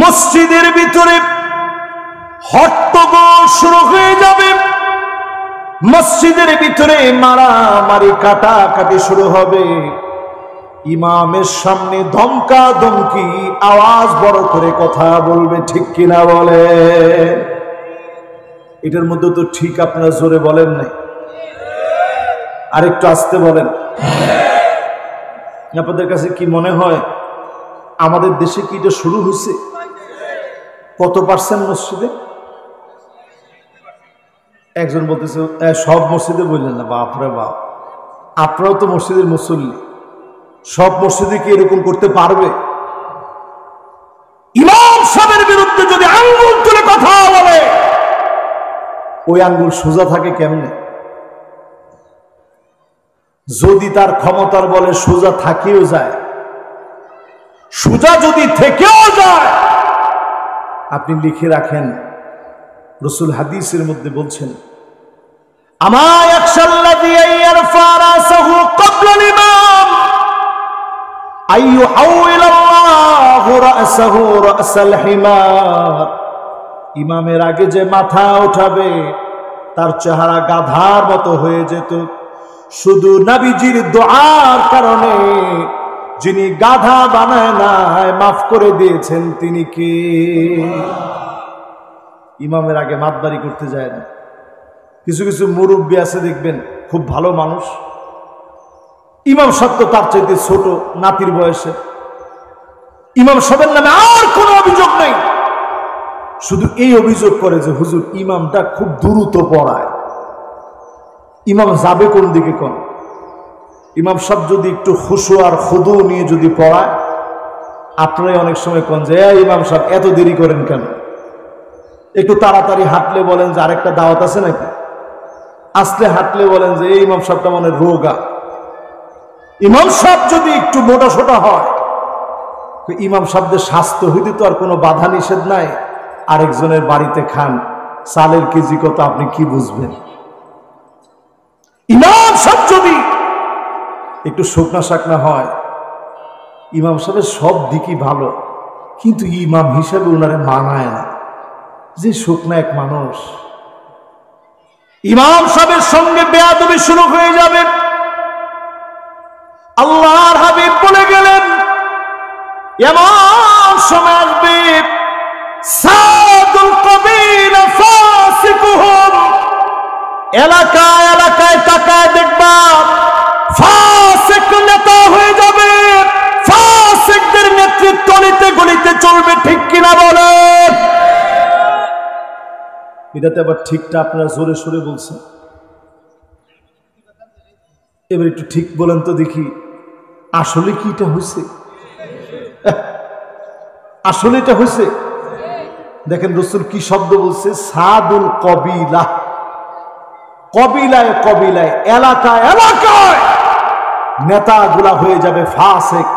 মসজিদের ভিতরে হট্টগোল শুরু হয়ে যাবে, মসজিদের ভিতরে মারামারি কাটাকাটি শুরু হবে, ইমামের সামনে ধমকা ধমকি আওয়াজ বড় করে কথা বলবে, ঠিক কিনা বলে? এটার মধ্যে তো ঠিক আপনারা জোরে বলেন নাই, আরেকটু আস্তে বলেন। আপনাদের কাছে কি মনে হয় আমাদের দেশে কি এটা শুরু হয়েছে? কত পার্সেন্ট মসজিদে? একজন বলতেছে সব মসজিদে বললেন না। বাপরে বাপ, আপনারাও তো মসজিদের মুসল্লি, সব মসজিদে কি এরকম করতে পারবে? ইমাম সাহেবের বিরুদ্ধে যদি আঙ্গুল তুলে কথা বলে, ওই আঙ্গুল সোজা থাকে কেমনে? যদি তার ক্ষমতার বলে সোজা থাকিও যায়, সোজা যদি থেকেও যায়, আপনি লিখে রাখেন রাসূল হাদিসের মধ্যে বলছেন আমা ইয়াখশাল্লাযী ইয়ারফা রাসাহু ক্বাবলা আল-ইমাম আইয়ুহাউইলাল্লাহু রাসাহু রাসাল হিমার, ইমামের আগে যে মাথা উঠাবে তার চেহারা গাধার মতো হয়ে যেত। শুধু নবীজির দোয়ার কারণে যিনি গাধা বানায় নাই, মাফ করে দিয়েছেন তিনি কে? ইমামের আগে মাতবাড়ি করতে যায় না। কিছু কিছু মুরব্বী আছে দেখবেন, খুব ভালো মানুষ, ইমাম সাহেব তো তার চাইতে ছোট, নাতির বয়সে। ইমাম সাহেবের নামে আর কোনো অভিযোগ নেই, শুধু এই অভিযোগ করে যে হুজুর ইমামটা খুব দ্রুত পড়ায়। ইমাম যাবে কোন দিকে? কোন ইমাম সাহেব যদি একটু খুশু আর খুদু নিয়ে যদি পড়ায়, আপনারাই অনেক সময় কোন যে ইমাম সাহেব এত দেরি করেন কেন? একটু তাড়াতাড়ি হাঁটলে বলেন যে আরেকটা দাওয়াত আছে নাকি, আসলে হাঁটলে বলেন যে এই ইমাম সাহেবটা মানে রোগা। ইমাম সাহেব যদি একটু মোটা সোটা হয়, ইমাম সাহেবদের স্বাস্থ্য হইতে তো আর কোনো বাধা নিষেধ নাই। আরেকজনের বাড়িতে খান, চালের কেজি কত আপনি কি বুঝবেন? ইমাম সাহেব যদি একটু শুকনা শাকনা হয়, ইমাম সাহেবের সব দিকই ভালো, কিন্তু ইমাম হিসাবে ওনারে মানায় না, যে শুকনা এক মানুষ। ইমাম সাহেবের সঙ্গে বেয়াদবি শুরু হয়ে যাবে। আল্লাহর হাবিব বলে গেলেন এমন সময় আসবে সাদুল কবিলা ফাসিকুহুম, এলাকায় এলাকায় তাকায় দেখবা ফাসিক নেতা হয়ে যাবে, ফাসিকদের নেতৃত্ব নিতে গলিতে চলবে, ঠিক কিনা বলে? এটাতে আবার ঠিকটা আপনারা জোরে সোরে বলছেন, এবার একটু ঠিক বলেন তো দেখি, আসলে কি এটা হয়েছে? আসলে এটা হয়েছে? দেখেন রাসূল কি শব্দ বলছে, সাদুল কবিলা, কবিলায় কবিলায়, এলাকায় এলাকায় নেতাগুলা হয়ে যাবে ফাসিক,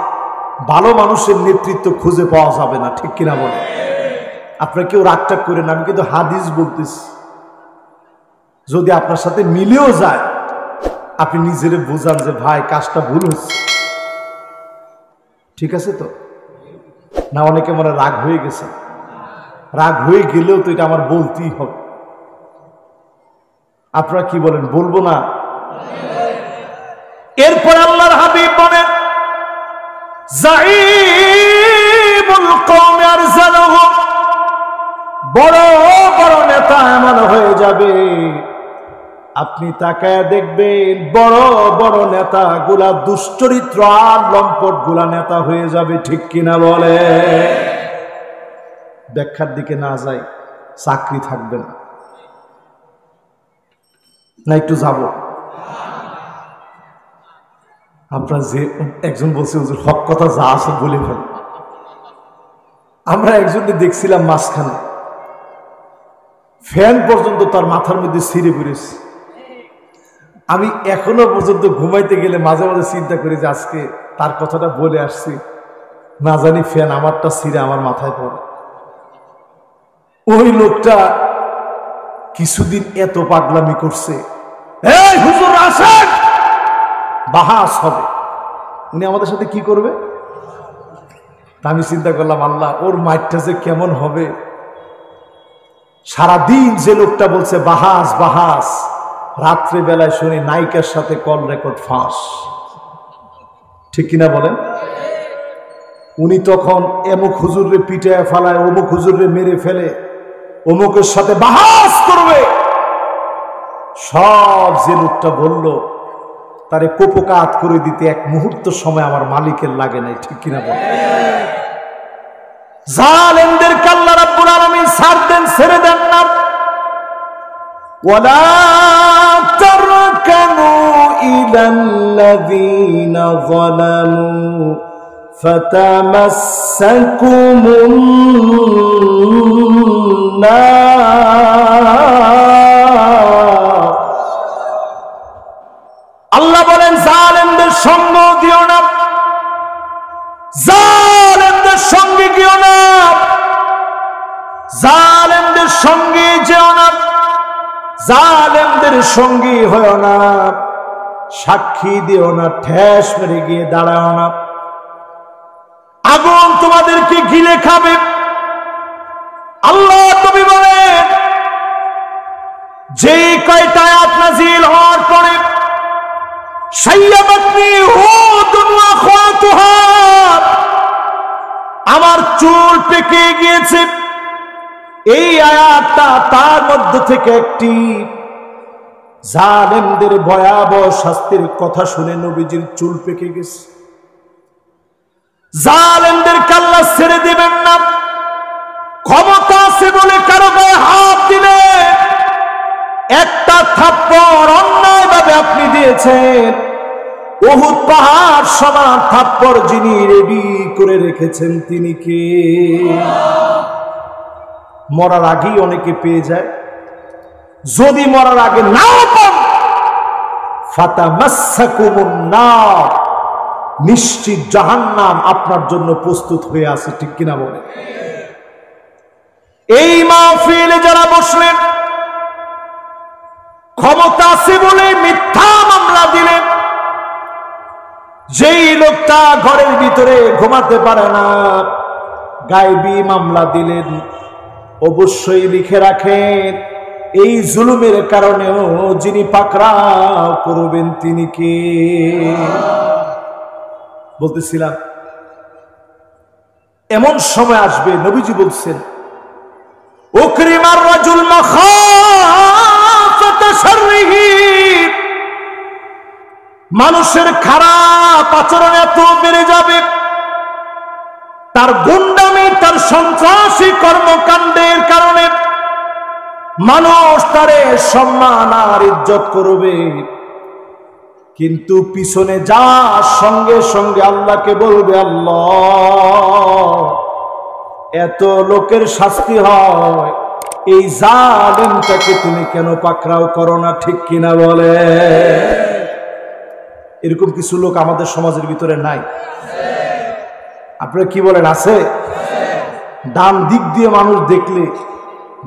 ভালো মানুষের নেতৃত্ব খুঁজে পাওয়া যাবে না, ঠিক কিনা বলে? আপনারা কেউ রাগটাগ করেন, আমি কিন্তু হাদিস বলতেছি। যদি আপনার সাথে মিলেও যায়, আপনি নিজেরে বোঝান যে ভাই কাজটা ভুল হচ্ছে। ঠিক আছে তো না? অনেকে মনে রাগ হয়ে গেছে, রাগ হয়ে গেলেও তো এটা আমার বলতেই হবে। আপনারা কি বলেন, বলবো না? এরপর আল্লাহর হাবিব বলেন, জাইবুল কওমি আরজালুহুম, বড় বড় নেতা এমন হয়ে যাবে, আপনি তাকায় দেখবেন বড় বড় নেতা গুলা দুশ্চরিত্র আর লম্পট গুলা নেতা হয়ে যাবে। ঠিক কিনা বলে? ব্যাখ্যার দিকে না যাই, চাকরি থাকবে না। না একটু যাব? আপনার যে একজন বলছে হুজুর হক কথা যা আছে বলে ফেল। আমরা একজনকে দেখছিলাম মাঝখানে ফ্যান পর্যন্ত তার মাথার মধ্যে ছিঁড়ে পড়েছে। আমি এখনো পর্যন্ত ঘুমাইতে গেলে মাঝে মাঝে চিন্তা করি যে আজকে তার কথাটা বলে আসছি, না জানি ফ্যান আমারটা ছিঁড়ে আমার মাথায় পড়ে। ওই লোকটা কিছুদিন এত পাগলামি করছে, এই হুজুর আসেন, বাহাস হবে। উনি আমাদের সাথে কি করবে? আমি চিন্তা করলাম আল্লাহ ওর মাইটটা যে কেমন হবে। সারাদিন যে লোকটা বলছে বাহাস বাহাস, রাত্রে বেলায় শুনি নায়িকার সাথে কল রেকর্ড ফাঁস। ঠিক কিনা বলেন? উনি তখন এমুক হুজুরে পিটায় ফেলায়, অমুক হুজুরে মেরে ফেলে, অমুকের সাথে বাহাস করবে। সব যে লোকটা বলল তারে কোপকাত করে দিতে এক মুহূর্ত সময় আমার মালিকের লাগে নাই। ঠিক কিনা বলেন? জালেমদেরকে আল্লাহ রাব্বুল আলামিন ছাড় দেন, ছেড়ে দেন না। ওয়ালা তারকানু ইলাল্লাযীনা যালামু ফাতামাসসাকুমুন নার। আল্লাহ বলেন জালেমদের সঙ্গ দিও না, জালেমদের সঙ্গে গিও না, জালেমদের সঙ্গে যেও না, জালেমদের সঙ্গী হয় না, সাক্ষী দিও না, ঠেস মেরে গিয়ে দাঁড়াও না। আগুন তোমাদেরকে গিলে খাবে। আল্লাহ নবী বলেন, যেই কয়টা আয়াত নাযিল হওয়ার পরে শাইয়াবাতনি হুদুন ওয়া আখাওয়াতুহা, আমার চুল পেকে গিয়েছে, এই আয়াতটা তার মধ্য থেকে একটি। জালেমদের ভয়াবহ শাস্তির কথা শুনে নবীজির চুল পেকে গেছে। জালেমদের আল্লাহ ছেড়ে দিবেন না। ক্ষমতা আছে বলে কারো গায়ে হাত দিলে, একটা থাপ্পড় অন্যায়ভাবে আপনি দিয়েছেন, উহুদ পাহাড় সমান থাপ্পড় যিনি রেডি করে রেখেছেন তিনি কে? মরার আগেই অনেকে পেয়ে যায়। যদি মরার আগে নাও পান, ফাতামাসসাকুমুন নার, নিশ্চিত জাহান্নাম আপনার জন্য প্রস্তুত হয়ে আছে। ঠিক কিনা বলে? এই মাহফিলে যারা বসলেন, ক্ষমতা আছে বলে মিথ্যা মামলা দিলেন। যেই লোকটা ঘরের ভিতরে ঘুমাতে পারে না, গায়েবী মামলা দিলেন, অবশ্যই লিখে রাখেন এই জুলুমের কারণেও যিনি পাকড়াও করবেন তিনি কে? বলতেছিলাম এমন সময় আসবে, নবীজি বলছেন, উকরিমার রাজুল মাখাফাতা শাররিহি, মানুষের খারাপ আচরণ এত বেড়ে যাবে, তার গুন্ডামি, তার সন্ত্রাসী কর্মকাণ্ডের কারণে মানুষ তারে সম্মান আর ইজ্জত করবে, কিন্তু পিছনে যা সঙ্গে সঙ্গে আল্লাহকে বলবে, আল্লাহ এত লোকের শাস্তি হয়, এই জালেমটাকে তুমি কেন পাকড়াও করো না? ঠিক কিনা বলে? এরকম কিছু লোক আমাদের সমাজের ভিতরে নাই? আপনারা কি বলেন, আছে? ডান দিক দিয়ে মানুষ দেখলে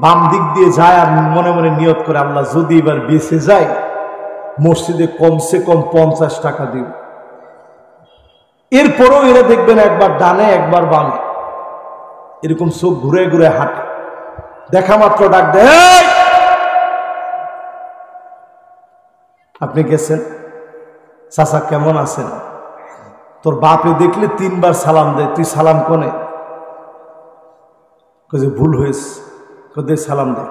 বাম দিক দিয়ে যায় আর মনে মনে নিয়ত করে, আল্লাহ যদি এবার বেঁচে যায় মসজিদে কমসে কম 50 টাকা দিব। এরপরও এরা দেখবেন একবার ডানে একবার বামে এরকম চোখ ঘুরে ঘুরে হাঁটে, দেখা মাত্র ডাক দেয়, আপনি গেছেন? চাচা কেমন আছেন? তোর বাপে দেখলে 3 বার সালাম দেয়, তুই সালাম কোনে? যে ভুল হয়েছে, দে সালাম দে,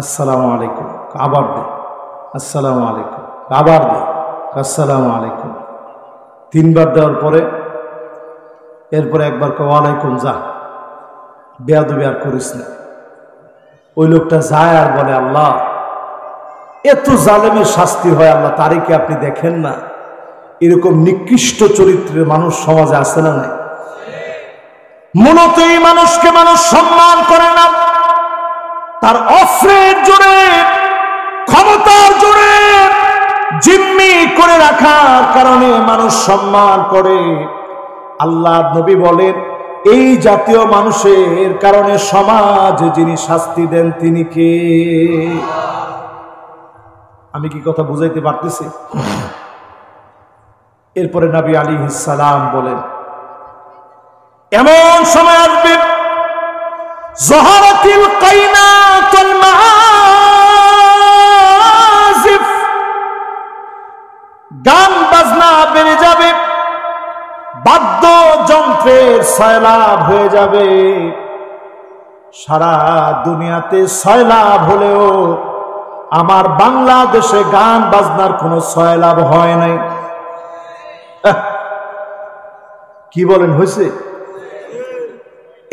আসসালামু আলাইকুম, আবার দে আসসালামু আলাইকুম, আবার দে আসসালামু আলাইকুম। 3 বার দেওয়ার পরে এরপরে একবার ওয়ালাইকুম, যা বেয়াদবি আর করিস না। ওই লোকটা যায় আর বলে, আল্লাহ এত জালেমের শাস্তি হয় আল্লাহ, তারিখে আপনি দেখেন না? এরকম নিকৃষ্ট চরিত্রের মানুষ সমাজে আছে না নাই? মূলত এই মানুষকে মানুষ সম্মান করে না, তার অস্ত্রের জোরে, ক্ষমতার জোরে জিম্মি করে রাখার কারণে মানুষ সম্মান করে। আল্লাহ নবী বলেন, এই জাতীয় মানুষের কারণে সমাজে যিনি শাস্তি দেন তিনি কে? আমি কি কথা বুঝাইতে পারতেছি? এরপরে নবী আলাইহিস সালাম বলেন, এমন সময় আসবে যহারাতিল কাইনাতুল মাআজিফ, গান বাজনা বেড়ে যাবে, বাদ্যযন্ত্রের সয়লাভ হয়ে যাবে। সারা দুনিয়াতে সয়লাভ হলেও আমার বাংলাদেশে গান বাজনার কোনো সয়লাভ হয় নাই। কি বলেন, হয়েছে?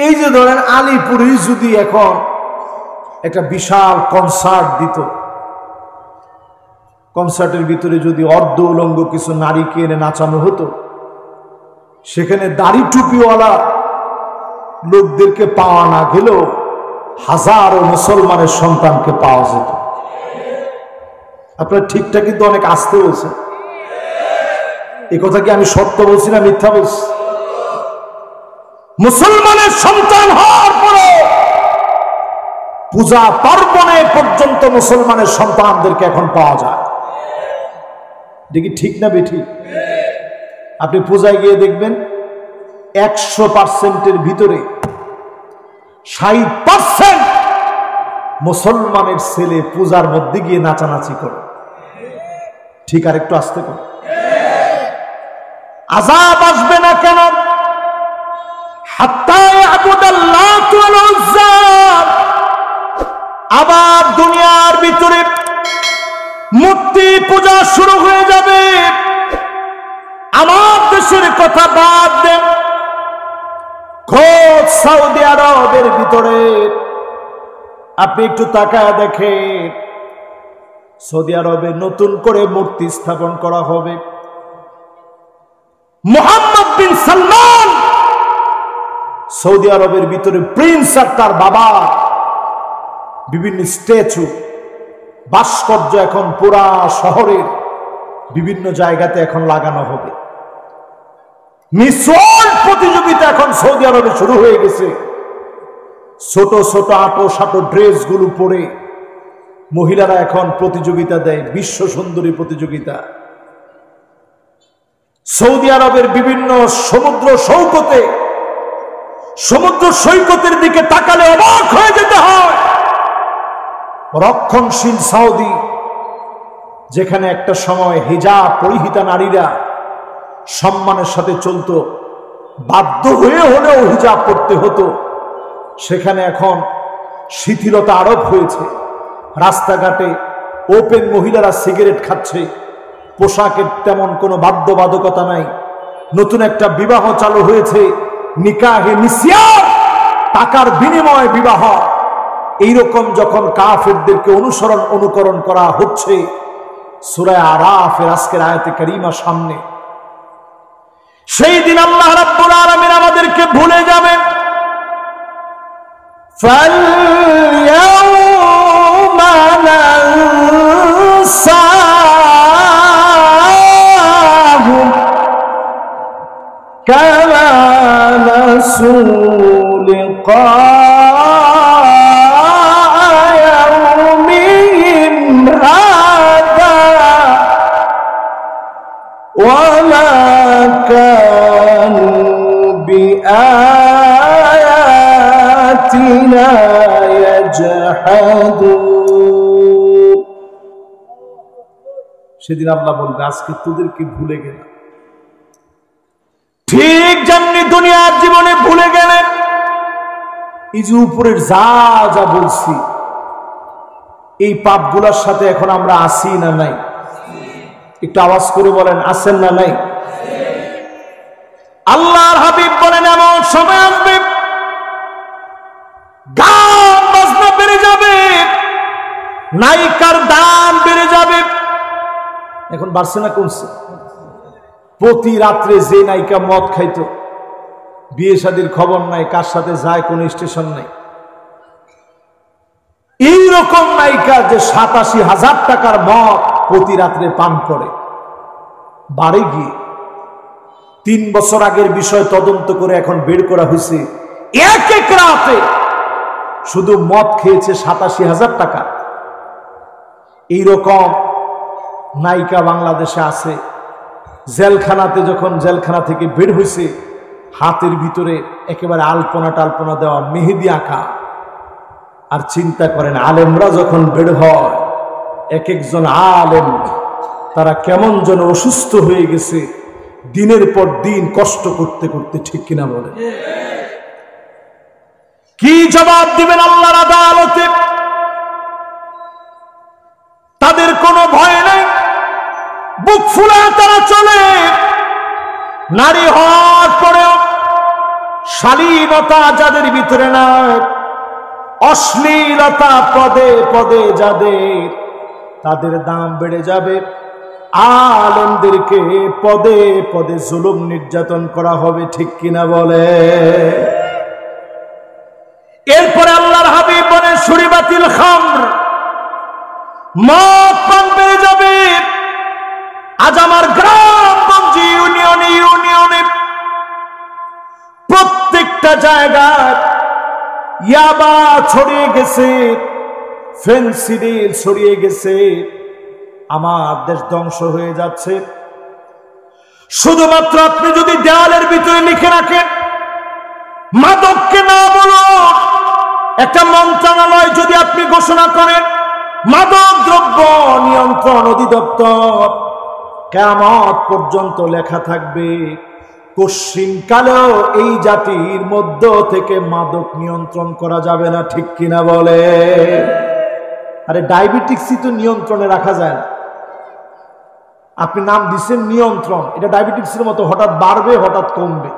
এই যে ধরেন আলিপুরে যদি এখন একটা বিশাল কনসার্ট দিত, কনসার্টের ভিতরে যদি অর্ধ উলঙ্গ কিছু নারীকে এনে নাচানো হতো, সেখানে দাড়ি টুপিওয়ালা লোকদেরকে পাওয়া না গেলেও হাজারো মুসলমানের সন্তানকে পাওয়া যেত। আপনার ঠিকঠাক কিন্তু অনেক আসতে বলছে। এই কথা কি আমি সত্য বলছি না মিথ্যা বলছি? মুসলমানের সন্তান হওয়ার পরে পূজা পার্বণে পর্যন্ত মুসলমানের সন্তানদেরকে এখন পাওয়া যায়। দেখি ঠিক না বেঠিক? আপনি পূজায় গিয়ে দেখবেন 100%-এর ভিতরে 60% মুসলমানের ছেলে পূজার মধ্যে গিয়ে নাচানাচি করে। ঠিক, আর একটু আসতে করে। আযাব আসবে না কেন? হাত্তা ইয়াবুদাল্লাহ ওয়াল উজ্জা। আবার দুনিয়ার ভিতরে মূর্তি পূজা শুরু হয়ে যাবে। আমার দেশের কথা বাদ দেন, খোদ সৌদি আরবের ভিতরে আপনি একটু তাকায় দেখেন, সৌদি আরবে নতুন করে মূর্তি স্থাপন করা হবে। মুহাম্মদ বিন সালমান সৌদি আরবের ভিতরে প্রিন্স আর তার বাবা বিভিন্ন স্ট্যাচু, ভাস্কর্য এখন পুরা শহরের বিভিন্ন জায়গাতে এখন লাগানো হবে। মিস ওয়ার্ল্ড প্রতিযোগিতা এখন সৌদি আরবে শুরু হয়ে গেছে। ছোট ছোট আটো সাটো ড্রেস গুলো পরে মহিলারা এখন প্রতিযোগিতা দেয়, বিশ্ব সুন্দরী প্রতিযোগিতা। সৌদি আরবের বিভিন্ন সমুদ্র সৈকতের দিকে তাকালে অবাক হয়ে যেতে হয়। রক্ষণশীল সৌদি, যেখানে একটা সময় হিজাব পরিহিতা নারীরা সম্মানের সাথে চলতো, বাধ্য হয়ে হলেও হিজাব পরতে হতো, সেখানে এখন শিথিলতা আরোপ হয়েছে। রাস্তাঘাটে ওপেন মহিলারা সিগারেট খাচ্ছে, পোশাকের তেমন কোনো বাধ্যবাধকতা নাই। নতুন একটা বিবাহ চালু হয়েছে, নিকাহে মিসিয়ার, টাকার বিনিময়ে বিবাহ। এইরকম যখন কাফেরদেরকে অনুকরণ করা হচ্ছে, সূরা আরাফের আজকের আয়াতে কারিমা সামনে, সেই দিন আল্লাহ রাব্বুল আলামিন আমাদেরকে ভুলে যাবেন। ফালইয়াউমা নানসাহুম কামা নাসু লিকা সেদিন আল্লাহ বলবে আজকে তোদেরকে ভুলে গেলাম। ঠিক যেমনি দুনিয়ার জীবনে ভুলে গেলেন, এই যে উপরের যা যা বলছি এই পাপগুলোর সাথে এখন আমরা আসি না নাই? একটু আওয়াজ করে বলেন, আছেন না নাই? আল্লাহর হাবিব বলেন এমন সময় আসবে গান বাজনা বেড়ে যাবে, নায়িকার দাম বেড়ে যাবে। এখন বাড়ছে না কমছে? প্রতি রাত্রে যে নায়িকা মদ খাইতো, বিয়ে শাদীর খবর নাই, কার সাথে যায় কোন স্টেশন নাই, এইরকম নায়িকা যে 87,000 টাকার মদ প্রতি রাত্রে পান করে, বাড়ি গিয়ে 3 বছর আগের বিষয় তদন্ত করে এখন বের করা হয়েছে এক এক রাতে শুধু মদ খেয়েছে 87,000 টাকা। এইরকম নায়িকা বাংলাদেশে আছে। জেলখানাতে যখন জেলখানা থেকে বের হয়েছে, হাতের ভিতরে একেবারে আলপনা টালপনা দেওয়া মেহেদি আঁকা। আর চিন্তা করেন আলেমরা যখন বের হয়, এক একজন আলেম তারা কেমন যেন অসুস্থ হয়ে গেছে দিনের পর দিন কষ্ট করতে করতে, ঠিক কিনা বলে? কি জবাব দিবেন আল্লাহর আদালতে? তাদের কোনো ভয় নেই, বুক ফুলায় তারা চলে। নারী হওয়ার পরেও শালীনতা যাদের ভিতরে নাই, অশ্লীলতা পদে পদে যাদের, তাদের দাম বেড়ে যাবে। আলেমদেরকে পদে পদে জুলুম নির্যাতন করা হবে, ঠিক কিনা বলে? এরপরে আল্লাহর হাবিব বলেন শুরিবাতিল খামর, মদ পান বেড়ে যাবে। আজ আমার গ্রামগঞ্জে ইউনিয়নে ইউনিয়নে প্রত্যেকটা জায়গায় ইয়াবা ছড়িয়ে গেছে, ফেনসিডিল ছড়িয়ে গেছে। আমার দেশ ধ্বংস হয়ে যাচ্ছে। শুধুমাত্র আপনি যদি দেওয়ালের ভিতরে লিখে রাখেন মাদককে না বলুন, একটা মন্ত্রণালয় যদি আপনি ঘোষণা করেন মাদক দ্রব্য নিয়ন্ত্রণ অধিদপ্তর, কিয়ামত পর্যন্ত লেখা থাকবে কশ্চিনকালেও এই জাতির মধ্য থেকে মাদক নিয়ন্ত্রণ করা যাবে না, ঠিক কিনা বলে? আরে ডায়াবেটিক্সই তো নিয়ন্ত্রণে রাখা যায় না। আপনি নাম দিচ্ছেন নিয়ন্ত্রণ, এটা ডায়াবেটিক্সের মতো হঠাৎ বাড়বে হঠাৎ কমবে।